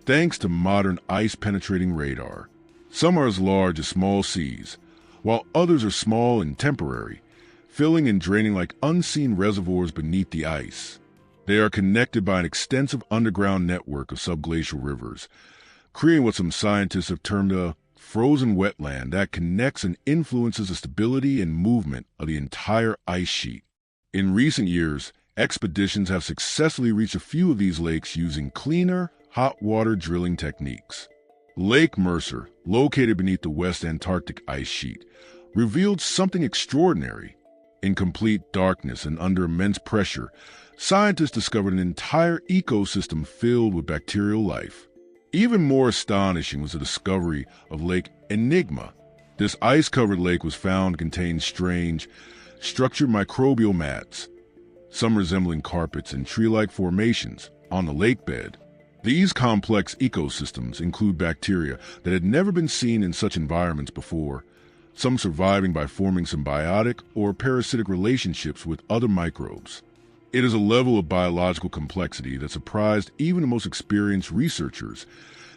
Speaker 1: thanks to modern ice-penetrating radar. Some are as large as small seas, while others are small and temporary, filling and draining like unseen reservoirs beneath the ice. They are connected by an extensive underground network of subglacial rivers, creating what some scientists have termed a frozen wetland that connects and influences the stability and movement of the entire ice sheet. In recent years, expeditions have successfully reached a few of these lakes using cleaner, hot water drilling techniques. Lake Mercer, located beneath the West Antarctic ice sheet, revealed something extraordinary. In complete darkness and under immense pressure, scientists discovered an entire ecosystem filled with bacterial life. Even more astonishing was the discovery of Lake Enigma. This ice-covered lake was found to contain strange, structured microbial mats, some resembling carpets and tree-like formations, on the lake bed. These complex ecosystems include bacteria that had never been seen in such environments before, some surviving by forming symbiotic or parasitic relationships with other microbes. It is a level of biological complexity that surprised even the most experienced researchers,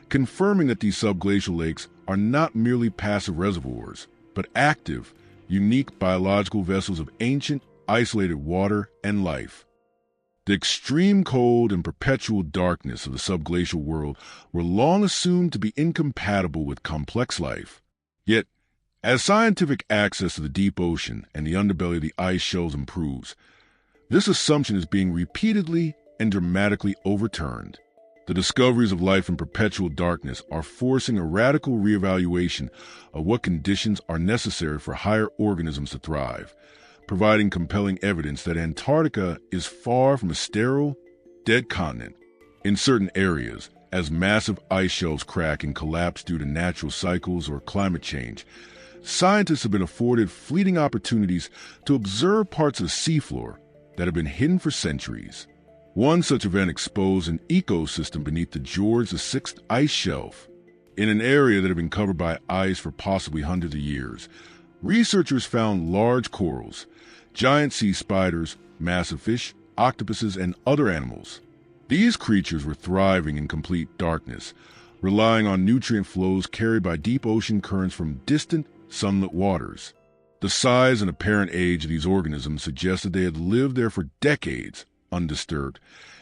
Speaker 1: confirming that these subglacial lakes are not merely passive reservoirs, but active, unique biological vessels of ancient, isolated water and life. The extreme cold and perpetual darkness of the subglacial world were long assumed to be incompatible with complex life. Yet, as scientific access to the deep ocean and the underbelly of the ice shelves improves, this assumption is being repeatedly and dramatically overturned. The discoveries of life in perpetual darkness are forcing a radical reevaluation of what conditions are necessary for higher organisms to thrive, providing compelling evidence that Antarctica is far from a sterile, dead continent. In certain areas, As massive ice shelves crack and collapse due to natural cycles or climate change, scientists have been afforded fleeting opportunities to observe parts of the seafloor that have been hidden for centuries. One such event exposed an ecosystem beneath the George VI ice shelf. In an area that had been covered by ice for possibly hundreds of years, researchers found large corals, giant sea spiders, massive fish, octopuses, and other animals. These creatures were thriving in complete darkness, relying on nutrient flows carried by deep ocean currents from distant, sunlit waters. The size and apparent age of these organisms suggested they had lived there for decades, undisturbed,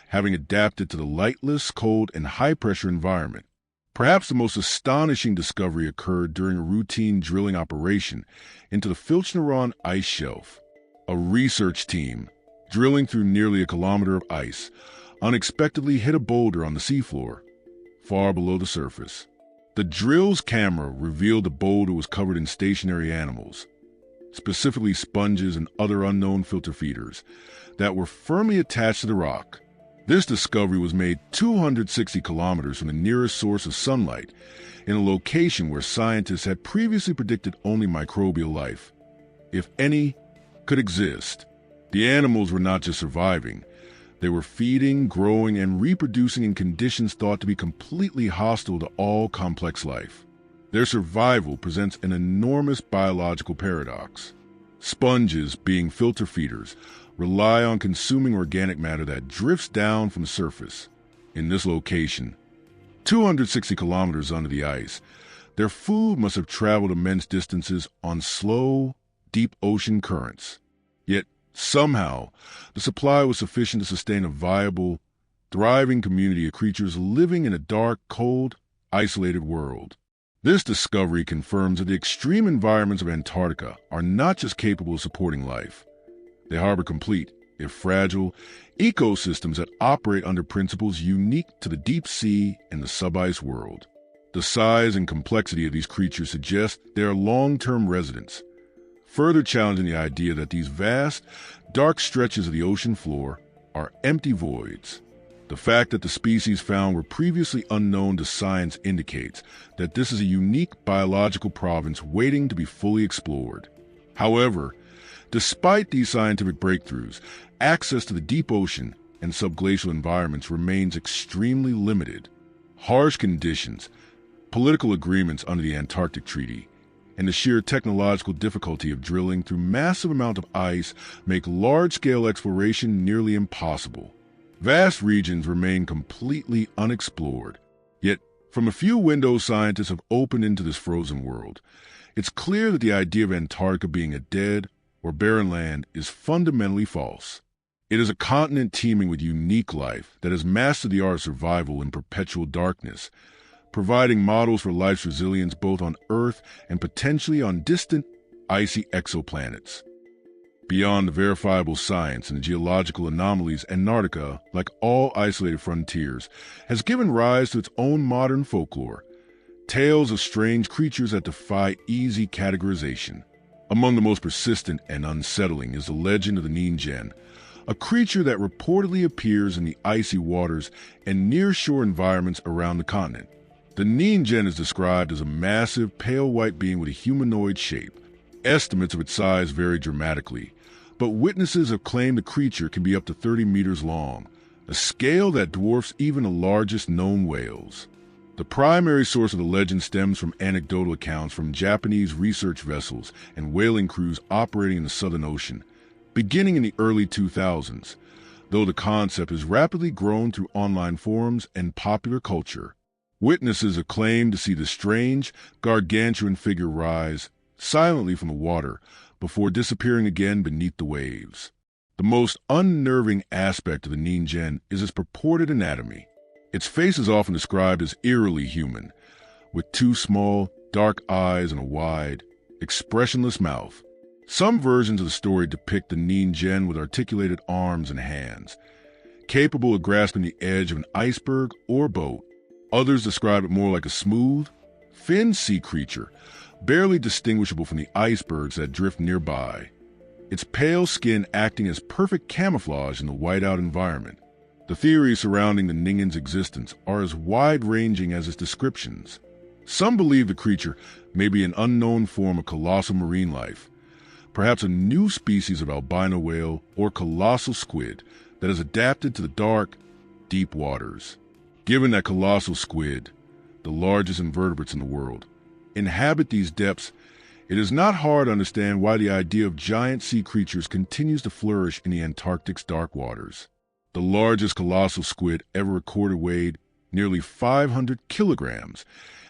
Speaker 1: having adapted to the lightless, cold, and high-pressure environment. Perhaps the most astonishing discovery occurred during a routine drilling operation into the Filchneron ice shelf. A research team, drilling through nearly a kilometer of ice, unexpectedly hit a boulder on the seafloor, far below the surface. The drill's camera revealed the boulder was covered in stationary animals, specifically sponges and other unknown filter feeders, that were firmly attached to the rock. This discovery was made 260 kilometers from the nearest source of sunlight, in a location where scientists had previously predicted only microbial life, if any, could exist. The animals were not just surviving. They were feeding, growing, and reproducing in conditions thought to be completely hostile to all complex life. Their survival presents an enormous biological paradox. Sponges, being filter feeders, rely on consuming organic matter that drifts down from the surface. In this location, 260 kilometers under the ice, their food must have traveled immense distances on slow, deep ocean currents. Yet, somehow, the supply was sufficient to sustain a viable, thriving community of creatures living in a dark, cold, isolated world. This discovery confirms that the extreme environments of Antarctica are not just capable of supporting life. They harbor complete, if fragile, ecosystems that operate under principles unique to the deep sea and the sub-ice world. The size and complexity of these creatures suggest they are long-term residents, further challenging the idea that these vast, dark stretches of the ocean floor are empty voids. The fact that the species found were previously unknown to science indicates that this is a unique biological province waiting to be fully explored. However, despite these scientific breakthroughs, access to the deep ocean and subglacial environments remains extremely limited. Harsh conditions, political agreements under the Antarctic Treaty, and the sheer technological difficulty of drilling through massive amounts of ice make large-scale exploration nearly impossible. Vast regions remain completely unexplored. Yet, from a few windows scientists have opened into this frozen world, it's clear that the idea of Antarctica being a dead or barren land is fundamentally false. It is a continent teeming with unique life that has mastered the art of survival in perpetual darkness, providing models for life's resilience both on Earth and potentially on distant, icy exoplanets. Beyond the verifiable science and the geological anomalies, Antarctica, like all isolated frontiers, has given rise to its own modern folklore, tales of strange creatures that defy easy categorization. Among the most persistent and unsettling is the legend of the Ningen, a creature that reportedly appears in the icy waters and near-shore environments around the continent. The Ningen is described as a massive, pale white being with a humanoid shape. Estimates of its size vary dramatically, but witnesses have claimed the creature can be up to 30 meters long, a scale that dwarfs even the largest known whales. The primary source of the legend stems from anecdotal accounts from Japanese research vessels and whaling crews operating in the Southern Ocean, beginning in the early 2000s, though the concept has rapidly grown through online forums and popular culture. Witnesses have claimed to see the strange, gargantuan figure rise silently from the water before disappearing again beneath the waves. The most unnerving aspect of the Ningen is its purported anatomy. Its face is often described as eerily human, with two small, dark eyes and a wide, expressionless mouth. Some versions of the story depict the Ningen with articulated arms and hands, capable of grasping the edge of an iceberg or boat. Others describe it more like a smooth, finned sea creature, barely distinguishable from the icebergs that drift nearby, its pale skin acting as perfect camouflage in the whiteout environment. The theories surrounding the Ningen's existence are as wide-ranging as its descriptions. Some believe the creature may be an unknown form of colossal marine life, perhaps a new species of albino whale or colossal squid that has adapted to the dark, deep waters. Given that colossal squid, the largest invertebrates in the world, inhabit these depths, it is not hard to understand why the idea of giant sea creatures continues to flourish in the Antarctic's dark waters. The largest colossal squid ever recorded weighed nearly 500 kilograms,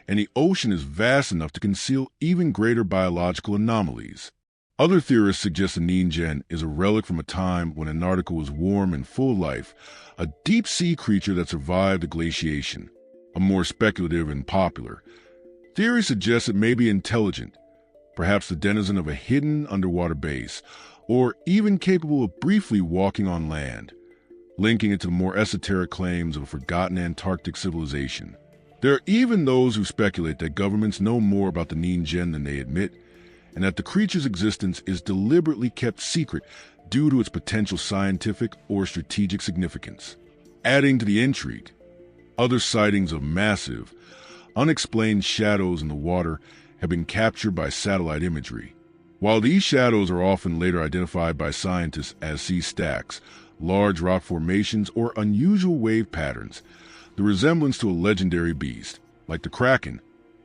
Speaker 1: and the ocean is vast enough to conceal even greater biological anomalies. Other theorists suggest the Ningen is a relic from a time when Antarctica was warm and full of life, a deep-sea creature that survived the glaciation. A more speculative and popular theory suggests it may be intelligent, perhaps the denizen of a hidden underwater base, or even capable of briefly walking on land, linking it to the more esoteric claims of a forgotten Antarctic civilization. There are even those who speculate that governments know more about the Ningen than they admit, and that the creature's existence is deliberately kept secret due to its potential scientific or strategic significance. Adding to the intrigue, other sightings of massive, unexplained shadows in the water have been captured by satellite imagery. While these shadows are often later identified by scientists as sea stacks, large rock formations, or unusual wave patterns, the resemblance to a legendary beast, like the Kraken,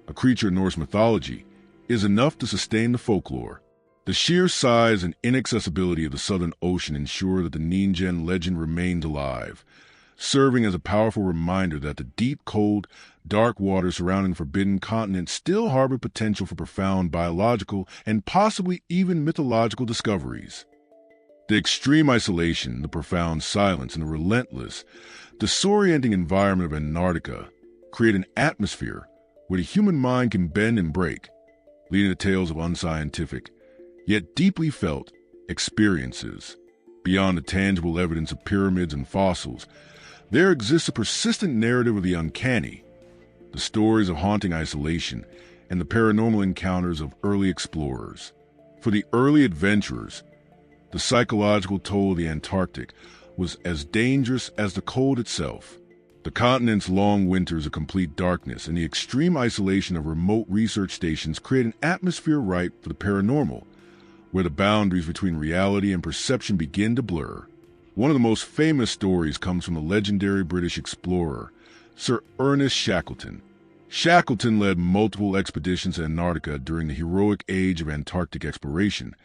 Speaker 1: a creature in Norse mythology, is enough to sustain the folklore. The sheer size and inaccessibility of the Southern Ocean ensure that the Ningen legend remains alive, serving as a powerful reminder that the deep, cold, dark waters surrounding the forbidden continent still harbor potential for profound biological and possibly even mythological discoveries. The extreme isolation, the profound silence, and the relentless, disorienting environment of Antarctica create an atmosphere where the human mind can bend and break, leading to tales of unscientific, yet deeply felt, experiences. Beyond the tangible evidence of pyramids and fossils, there exists a persistent narrative of the uncanny, the stories of haunting isolation, and the paranormal encounters of early explorers. For the early adventurers, the psychological toll of the Antarctic was as dangerous as the cold itself. The continent's long winters of complete darkness and the extreme isolation of remote research stations create an atmosphere ripe for the paranormal, where the boundaries between reality and perception begin to blur. One of the most famous stories comes from the legendary British explorer, Sir Ernest Shackleton. Shackleton led multiple expeditions to Antarctica during the heroic age of Antarctic exploration,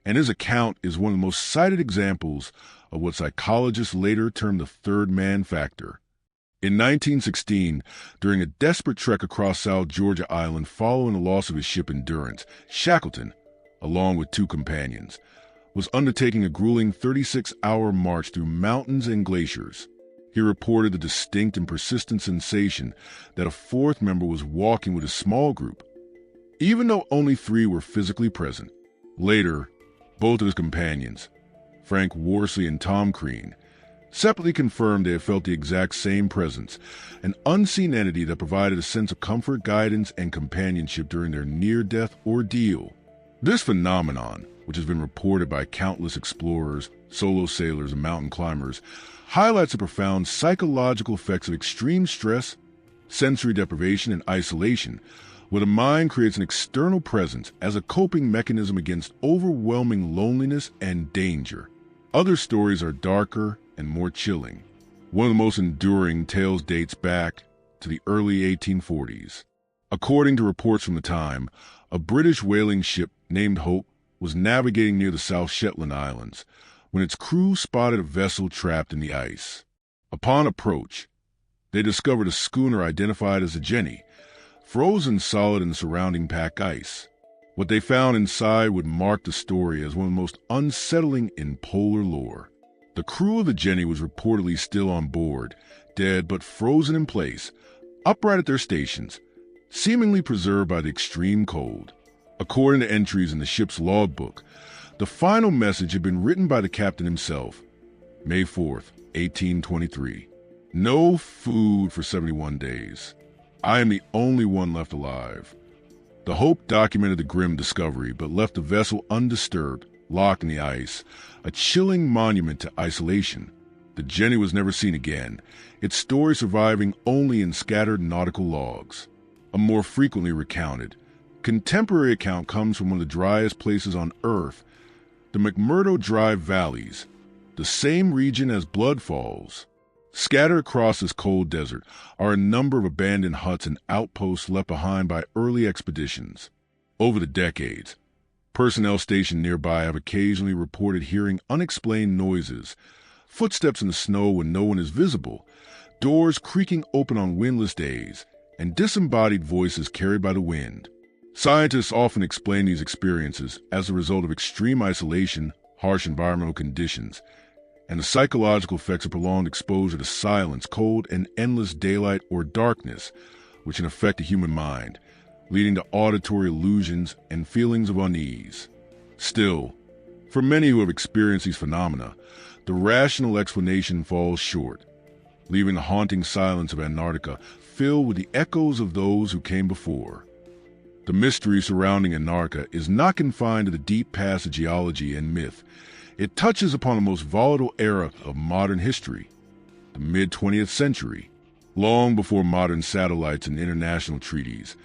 Speaker 1: and his account is one of the most cited examples of what psychologists later termed the third man factor. In 1916, during a desperate trek across South Georgia Island following the loss of his ship Endurance, Shackleton, along with two companions, was undertaking a grueling 36-hour march through mountains and glaciers. He reported the distinct and persistent sensation that a fourth member was walking with a small group, even though only 3 were physically present. Later, both of his companions, Frank Worsley and Tom Crean, separately confirmed they had felt the exact same presence, an unseen entity that provided a sense of comfort, guidance, and companionship during their near-death ordeal. This phenomenon, which has been reported by countless explorers, solo sailors, and mountain climbers, highlights the profound psychological effects of extreme stress, sensory deprivation, and isolation, where the mind creates an external presence as a coping mechanism against overwhelming loneliness and danger. Other stories are darker and more chilling. One of the most enduring tales dates back to the early 1840s. According to reports from the time, a British whaling ship named Hope was navigating near the South Shetland Islands when its crew spotted a vessel trapped in the ice. Upon approach, they discovered a schooner identified as the Jenny, frozen solid in the surrounding pack ice. What they found inside would mark the story as one of the most unsettling in polar lore. The crew of the Jenny was reportedly still on board, dead but frozen in place, upright at their stations, seemingly preserved by the extreme cold. According to entries in the ship's logbook, the final message had been written by the captain himself, May 4th, 1823. No food for 71 days. I am the only one left alive. The Hope documented the grim discovery, but left the vessel undisturbed, locked in the ice, a chilling monument to isolation. The Jenny was never seen again, its story surviving only in scattered nautical logs. A more frequently recounted, contemporary account comes from one of the driest places on Earth, the McMurdo Drive Valleys, the same region as Blood Falls. Scattered across this cold desert are a number of abandoned huts and outposts left behind by early expeditions. Over the decades, personnel stationed nearby have occasionally reported hearing unexplained noises, footsteps in the snow when no one is visible, doors creaking open on windless days, and disembodied voices carried by the wind. Scientists often explain these experiences as a result of extreme isolation, harsh environmental conditions, and the psychological effects of prolonged exposure to silence, cold, and endless daylight or darkness, which can affect the human mind, leading to auditory illusions and feelings of unease. Still, for many who have experienced these phenomena, the rational explanation falls short, leaving the haunting silence of Antarctica filled with the echoes of those who came before. The mystery surrounding Antarctica is not confined to the deep past of geology and myth. It touches upon the most volatile era of modern history, the mid-20th century. Long before modern satellites and international treaties,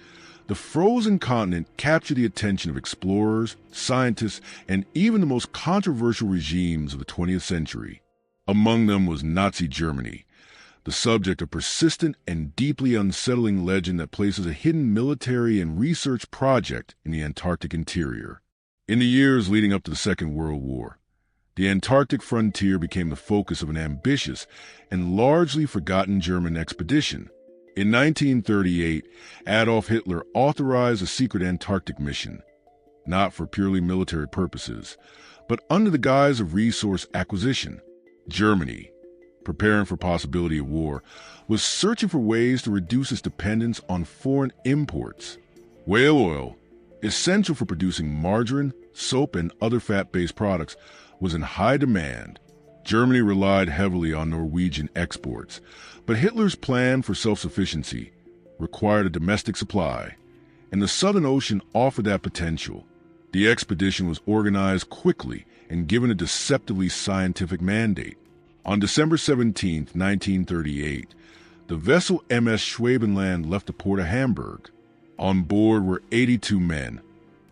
Speaker 1: the frozen continent captured the attention of explorers, scientists, and even the most controversial regimes of the 20th century. Among them was Nazi Germany, the subject of persistent and deeply unsettling legend that places a hidden military and research project in the Antarctic interior. In the years leading up to the Second World War, the Antarctic frontier became the focus of an ambitious and largely forgotten German expedition. In 1938, Adolf Hitler authorized a secret Antarctic mission, not for purely military purposes, but under the guise of resource acquisition. Germany, preparing for possibility of war, was searching for ways to reduce its dependence on foreign imports. Whale oil, essential for producing margarine, soap, and other fat-based products, was in high demand. Germany relied heavily on Norwegian exports, but Hitler's plan for self-sufficiency required a domestic supply, and the Southern Ocean offered that potential. The expedition was organized quickly and given a deceptively scientific mandate. On December 17, 1938, the vessel MS Neuschwabenland left the port of Hamburg. On board were 82 men,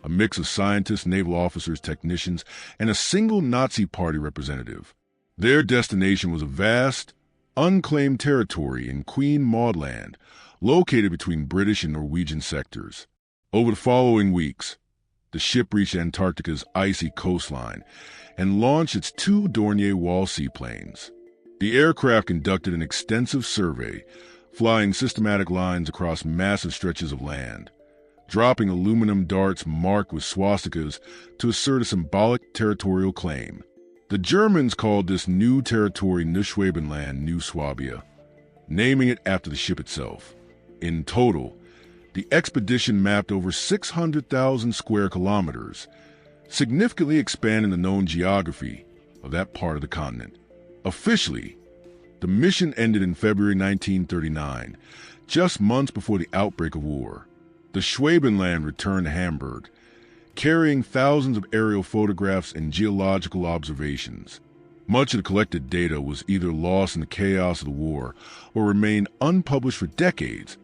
Speaker 1: a mix of scientists, naval officers, technicians, and a single Nazi Party representative. Their destination was a vast, unclaimed territory in Queen Maud Land, located between British and Norwegian sectors. Over the following weeks, the ship reached Antarctica's icy coastline and launched its 2 Dornier Wall seaplanes. The aircraft conducted an extensive survey, flying systematic lines across massive stretches of land, dropping aluminum darts marked with swastikas to assert a symbolic territorial claim. The Germans called this new territory Neuschwabenland, New Swabia, naming it after the ship itself. In total, the expedition mapped over 600,000 square kilometers, significantly expanding the known geography of that part of the continent. Officially, the mission ended in February 1939, just months before the outbreak of war. The Schwabenland returned to Hamburg, carrying thousands of aerial photographs and geological observations. Much of the collected data was either lost in the chaos of the war or remained unpublished for decades,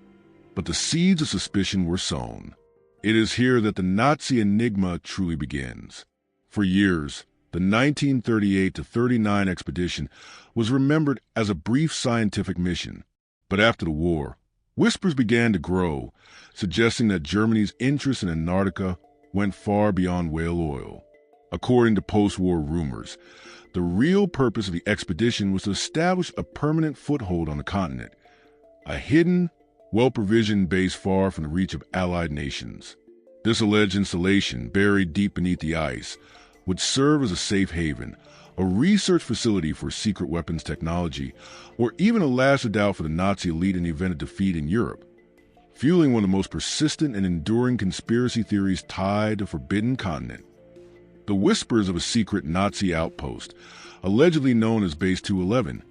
Speaker 1: but the seeds of suspicion were sown. It is here that the Nazi enigma truly begins. For years, the 1938-39 expedition was remembered as a brief scientific mission. But after the war, whispers began to grow, suggesting that Germany's interest in Antarctica went far beyond whale oil. According to post-war rumors, the real purpose of the expedition was to establish a permanent foothold on the continent, a hidden, well-provisioned base far from the reach of allied nations. This alleged installation, buried deep beneath the ice, would serve as a safe haven, a research facility for secret weapons technology, or even a last redoubt for the Nazi elite in the event of defeat in Europe, fueling one of the most persistent and enduring conspiracy theories tied to the forbidden continent. The whispers of a secret Nazi outpost, allegedly known as Base 211,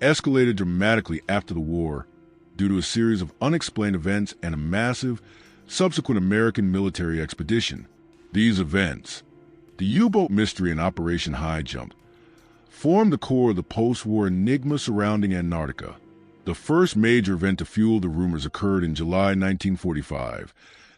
Speaker 1: escalated dramatically after the war due to a series of unexplained events and a massive, subsequent American military expedition. These events, the U-boat mystery and Operation High Jump, formed the core of the post-war enigma surrounding Antarctica. The first major event to fuel the rumors occurred in July 1945,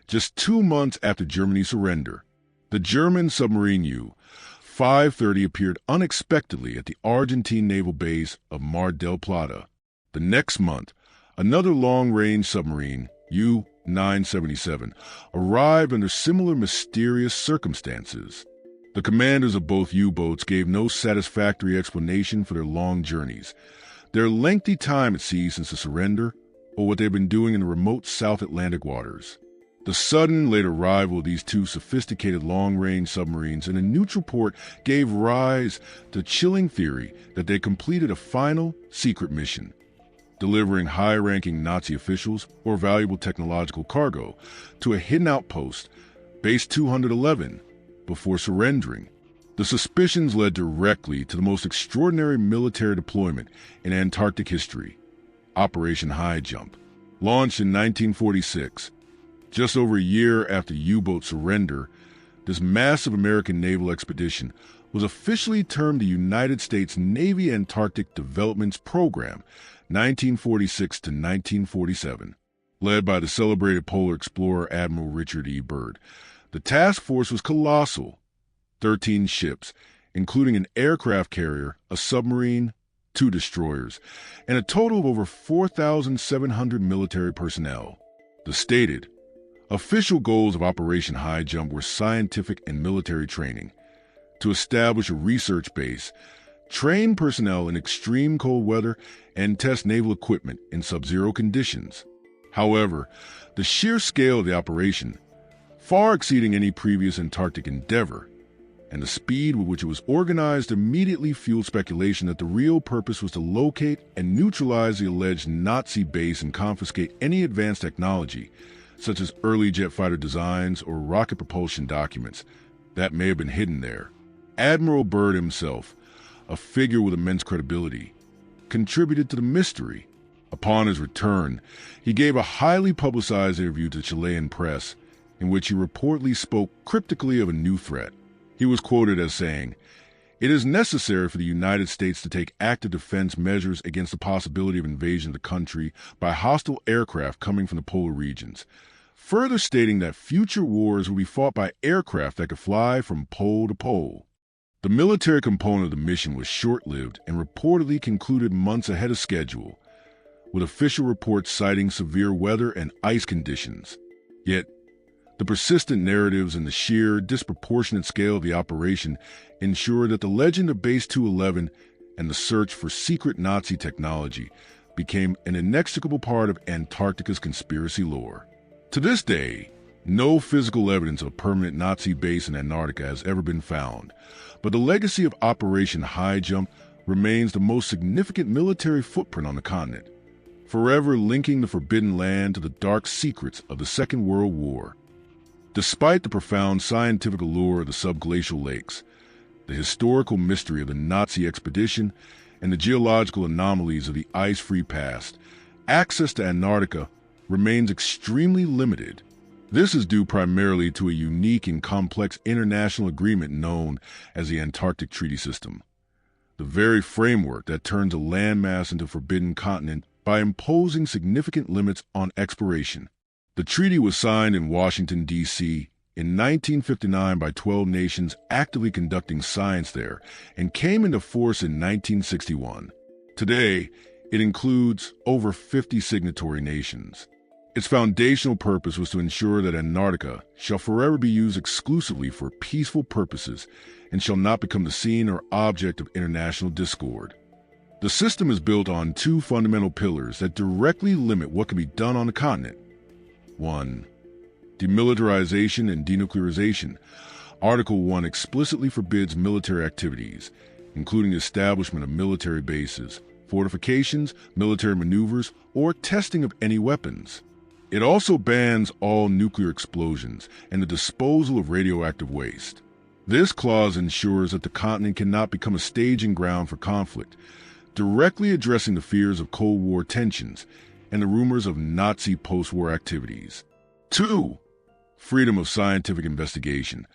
Speaker 1: just 2 months after Germany's surrender. The German submarine U-530 appeared unexpectedly at the Argentine naval base of Mar del Plata. The next month, another long-range submarine, U-977, arrived under similar mysterious circumstances. The commanders of both U-boats gave no satisfactory explanation for their long journeys, their lengthy time at sea since the surrender, or what they've been doing in the remote South Atlantic waters. The sudden late arrival of these two sophisticated long-range submarines in a neutral port gave rise to the chilling theory that they completed a final, secret mission, delivering high-ranking Nazi officials or valuable technological cargo to a hidden outpost, Base 211, before surrendering. The suspicions led directly to the most extraordinary military deployment in Antarctic history, Operation High Jump. Launched in 1946, just over a year after U-boat surrender, this massive American naval expedition was officially termed the United States Navy Antarctic Developments Program, 1946 to 1947. Led by the celebrated polar explorer Admiral Richard E. Byrd, the task force was colossal. 13 ships, including an aircraft carrier, a submarine, 2 destroyers, and a total of over 4,700 military personnel. The stated, official goals of Operation High Jump were scientific and military training, to establish a research base, train personnel in extreme cold weather, and test naval equipment in sub-zero conditions. However, the sheer scale of the operation, far exceeding any previous Antarctic endeavor, and the speed with which it was organized immediately fueled speculation that the real purpose was to locate and neutralize the alleged Nazi base and confiscate any advanced technology, such as early jet fighter designs or rocket propulsion documents, that may have been hidden there. Admiral Byrd himself, a figure with immense credibility, contributed to the mystery. Upon his return, he gave a highly publicized interview to the Chilean press, in which he reportedly spoke cryptically of a new threat. He was quoted as saying, "It is necessary for the United States to take active defense measures against the possibility of invasion of the country by hostile aircraft coming from the polar regions," further stating that future wars will be fought by aircraft that could fly from pole to pole. The military component of the mission was short-lived and reportedly concluded months ahead of schedule, with official reports citing severe weather and ice conditions. Yet, the persistent narratives and the sheer, disproportionate scale of the operation ensured that the legend of Base 211 and the search for secret Nazi technology became an inextricable part of Antarctica's conspiracy lore. To this day, no physical evidence of a permanent Nazi base in Antarctica has ever been found, but the legacy of Operation High Jump remains the most significant military footprint on the continent, forever linking the Forbidden Land to the dark secrets of the Second World War. Despite the profound scientific allure of the subglacial lakes, the historical mystery of the Nazi expedition, and the geological anomalies of the ice-free past, access to Antarctica remains extremely limited. This is due primarily to a unique and complex international agreement known as the Antarctic Treaty System, the very framework that turns a landmass into a forbidden continent by imposing significant limits on exploration. The treaty was signed in Washington, D.C. in 1959 by 12 nations actively conducting science there and came into force in 1961. Today, it includes over 50 signatory nations. Its foundational purpose was to ensure that Antarctica shall forever be used exclusively for peaceful purposes and shall not become the scene or object of international discord. The system is built on 2 fundamental pillars that directly limit what can be done on the continent. 1. Demilitarization and denuclearization. Article 1 explicitly forbids military activities, including the establishment of military bases, fortifications, military maneuvers, or testing of any weapons. It also bans all nuclear explosions and the disposal of radioactive waste. This clause ensures that the continent cannot become a staging ground for conflict, directly addressing the fears of Cold War tensions and the rumors of Nazi post-war activities. 2. Freedom of scientific investigation.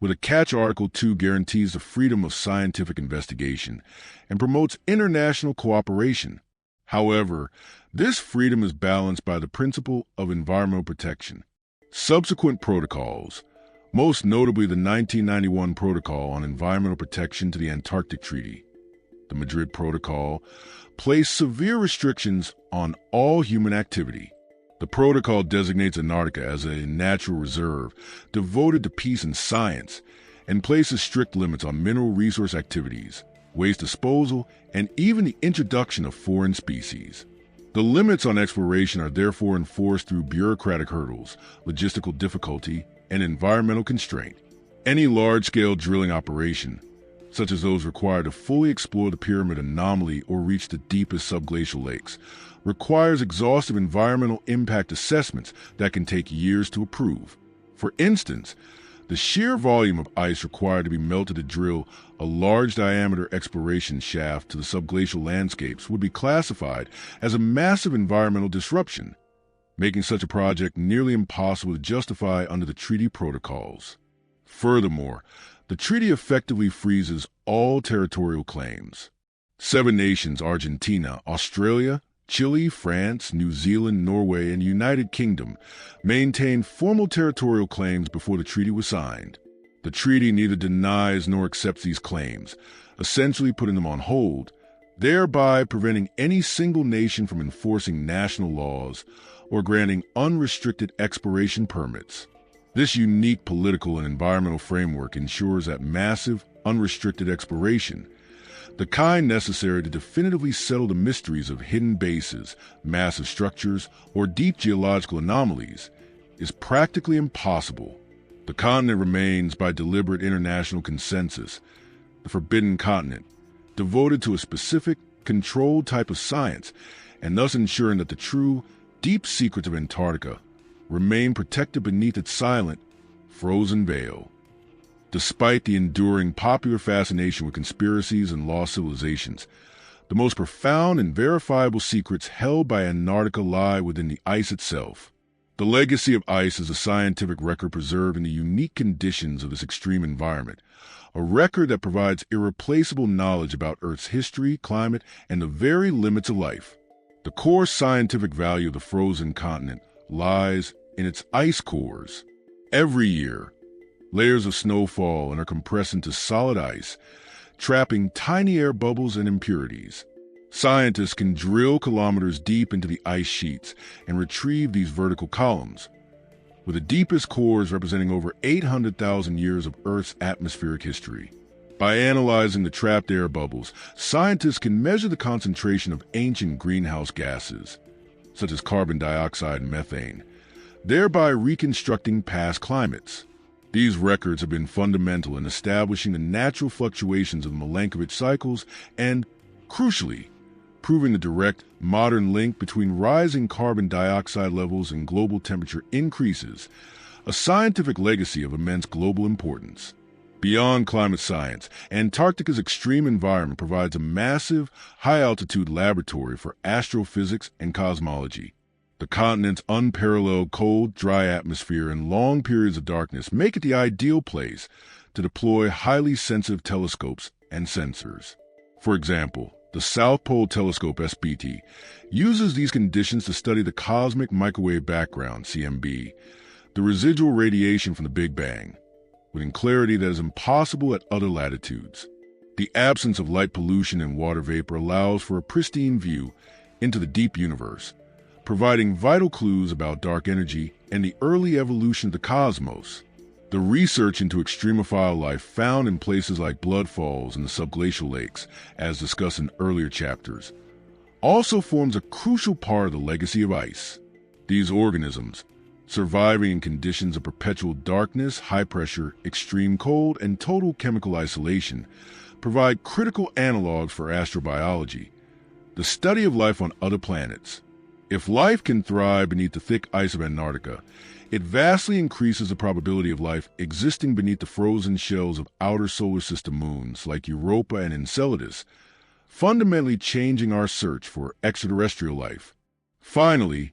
Speaker 1: With a catch, Article 2 guarantees the freedom of scientific investigation and promotes international cooperation. However, this freedom is balanced by the principle of environmental protection. Subsequent protocols, most notably the 1991 Protocol on Environmental Protection to the Antarctic Treaty, the Madrid Protocol, placed severe restrictions on all human activity. The protocol designates Antarctica as a natural reserve devoted to peace and science and places strict limits on mineral resource activities, waste disposal, and even the introduction of foreign species. The limits on exploration are therefore enforced through bureaucratic hurdles, logistical difficulty, and environmental constraint. Any large-scale drilling operation, such as those required to fully explore the pyramid anomaly or reach the deepest subglacial lakes, requires exhaustive environmental impact assessments that can take years to approve. For instance, the sheer volume of ice required to be melted to drill a large-diameter exploration shaft to the subglacial landscapes would be classified as a massive environmental disruption, making such a project nearly impossible to justify under the treaty protocols. Furthermore, the treaty effectively freezes all territorial claims. 7 nations, Argentina, Australia, Chile, France, New Zealand, Norway, and United Kingdom, maintained formal territorial claims before the treaty was signed. The treaty neither denies nor accepts these claims, essentially putting them on hold, thereby preventing any single nation from enforcing national laws or granting unrestricted exploration permits. This unique political and environmental framework ensures that massive, unrestricted exploration, the kind necessary to definitively settle the mysteries of hidden bases, massive structures, or deep geological anomalies, is practically impossible. The continent remains, by deliberate international consensus, the forbidden continent, devoted to a specific, controlled type of science, and thus ensuring that the true, deep secrets of Antarctica remain protected beneath its silent, frozen veil. Despite the enduring popular fascination with conspiracies and lost civilizations, the most profound and verifiable secrets held by Antarctica lie within the ice itself. The legacy of ice is a scientific record preserved in the unique conditions of this extreme environment, a record that provides irreplaceable knowledge about Earth's history, climate, and the very limits of life. The core scientific value of the frozen continent lies in its ice cores. Every year, layers of snow fall and are compressed into solid ice, trapping tiny air bubbles and impurities. Scientists can drill kilometers deep into the ice sheets and retrieve these vertical columns, with the deepest cores representing over 800,000 years of Earth's atmospheric history. By analyzing the trapped air bubbles, scientists can measure the concentration of ancient greenhouse gases, such as carbon dioxide and methane, thereby reconstructing past climates. These records have been fundamental in establishing the natural fluctuations of the Milankovitch cycles and, crucially, proving the direct, modern link between rising carbon dioxide levels and global temperature increases, a scientific legacy of immense global importance. Beyond climate science, Antarctica's extreme environment provides a massive, high-altitude laboratory for astrophysics and cosmology. The continent's unparalleled cold, dry atmosphere and long periods of darkness make it the ideal place to deploy highly sensitive telescopes and sensors. For example, the South Pole Telescope SPT uses these conditions to study the cosmic microwave background, CMB, the residual radiation from the Big Bang, with clarity that is impossible at other latitudes. The absence of light pollution and water vapor allows for a pristine view into the deep universe, providing vital clues about dark energy and the early evolution of the cosmos. The research into extremophile life found in places like blood falls and the subglacial lakes, as discussed in earlier chapters, also forms a crucial part of the legacy of ice. These organisms, surviving in conditions of perpetual darkness, high pressure, extreme cold, and total chemical isolation, provide critical analogs for astrobiology, the study of life on other planets. If life can thrive beneath the thick ice of Antarctica, it vastly increases the probability of life existing beneath the frozen shells of outer solar system moons like Europa and Enceladus, fundamentally changing our search for extraterrestrial life. Finally,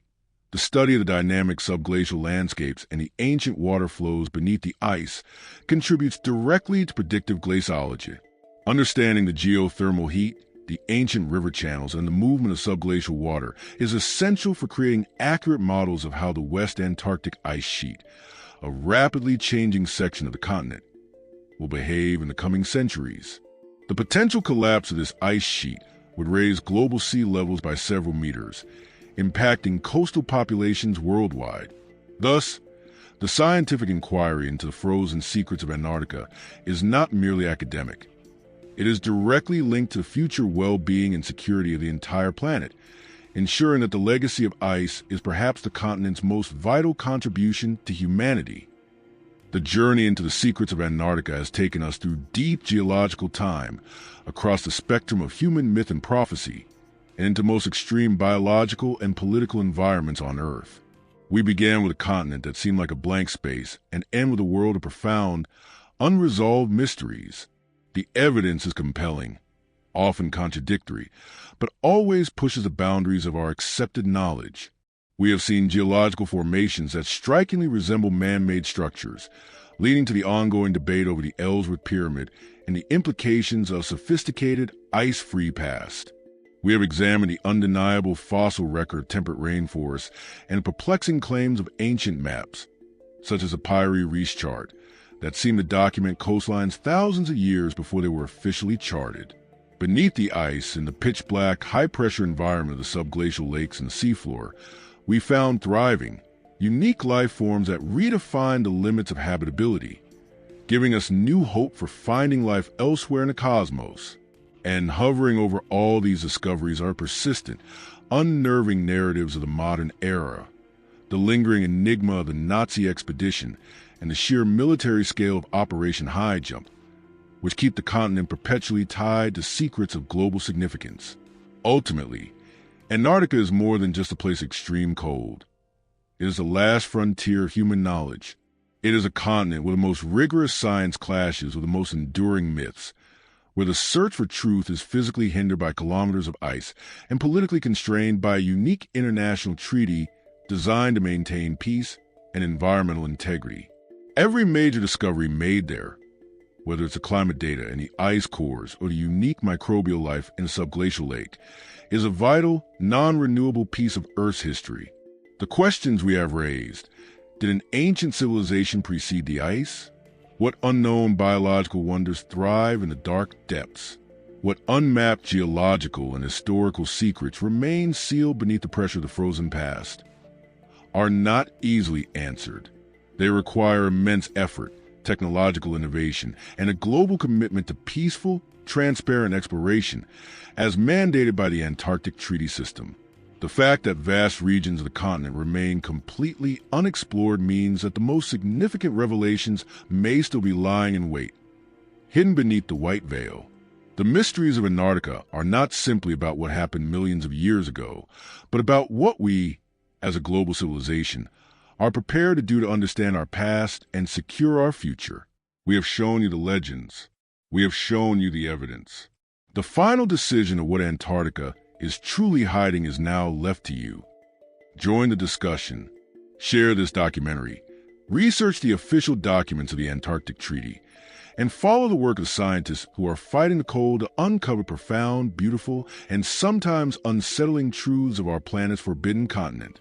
Speaker 1: The study of the dynamic subglacial landscapes and the ancient water flows beneath the ice contributes directly to predictive glaciology. Understanding the geothermal heat, the ancient river channels, and the movement of subglacial water is essential for creating accurate models of how the West Antarctic ice sheet, a rapidly changing section of the continent, will behave in the coming centuries. The potential collapse of this ice sheet would raise global sea levels by several meters, impacting coastal populations worldwide. Thus, the scientific inquiry into the frozen secrets of Antarctica is not merely academic. It is directly linked to the future well-being and security of the entire planet, ensuring that the legacy of ice is perhaps the continent's most vital contribution to humanity. The journey into the secrets of Antarctica has taken us through deep geological time, across the spectrum of human myth and prophecy, and into most extreme biological and political environments on Earth. We began with a continent that seemed like a blank space and end with a world of profound, unresolved mysteries. The evidence is compelling, often contradictory, but always pushes the boundaries of our accepted knowledge. We have seen geological formations that strikingly resemble man-made structures, leading to the ongoing debate over the Ellsworth Pyramid and the implications of sophisticated, ice-free past. We have examined the undeniable fossil record of temperate rainforests and perplexing claims of ancient maps, such as a Pyrie Reese chart, that seem to document coastlines thousands of years before they were officially charted. Beneath the ice, in the pitch-black, high-pressure environment of the subglacial lakes and the seafloor, we found thriving, unique life forms that redefine the limits of habitability, giving us new hope for finding life elsewhere in the cosmos. And hovering over all these discoveries are persistent, unnerving narratives of the modern era, the lingering enigma of the Nazi expedition, and the sheer military scale of Operation High Jump, which keep the continent perpetually tied to secrets of global significance. Ultimately, Antarctica is more than just a place of extreme cold. It is the last frontier of human knowledge. It is a continent where the most rigorous science clashes with the most enduring myths, where the search for truth is physically hindered by kilometers of ice and politically constrained by a unique international treaty designed to maintain peace and environmental integrity. Every major discovery made there, whether it's the climate data and the ice cores or the unique microbial life in a subglacial lake, is a vital, non-renewable piece of Earth's history. The questions we have raised: did an ancient civilization precede the ice? What unknown biological wonders thrive in the dark depths? What unmapped geological and historical secrets remain sealed beneath the pressure of the frozen past? Are not easily answered. They require immense effort, technological innovation, and a global commitment to peaceful, transparent exploration, as mandated by the Antarctic Treaty system. The fact that vast regions of the continent remain completely unexplored means that the most significant revelations may still be lying in wait, hidden beneath the white veil. The mysteries of Antarctica are not simply about what happened millions of years ago, but about what we, as a global civilization, are prepared to do to understand our past and secure our future. We have shown you the legends. We have shown you the evidence. The final decision of what Antarctica is truly hiding is now left to you. Join the discussion. Share this documentary. Research the official documents of the Antarctic Treaty, and follow the work of scientists who are fighting the cold to uncover profound, beautiful, and sometimes unsettling truths of our planet's forbidden continent.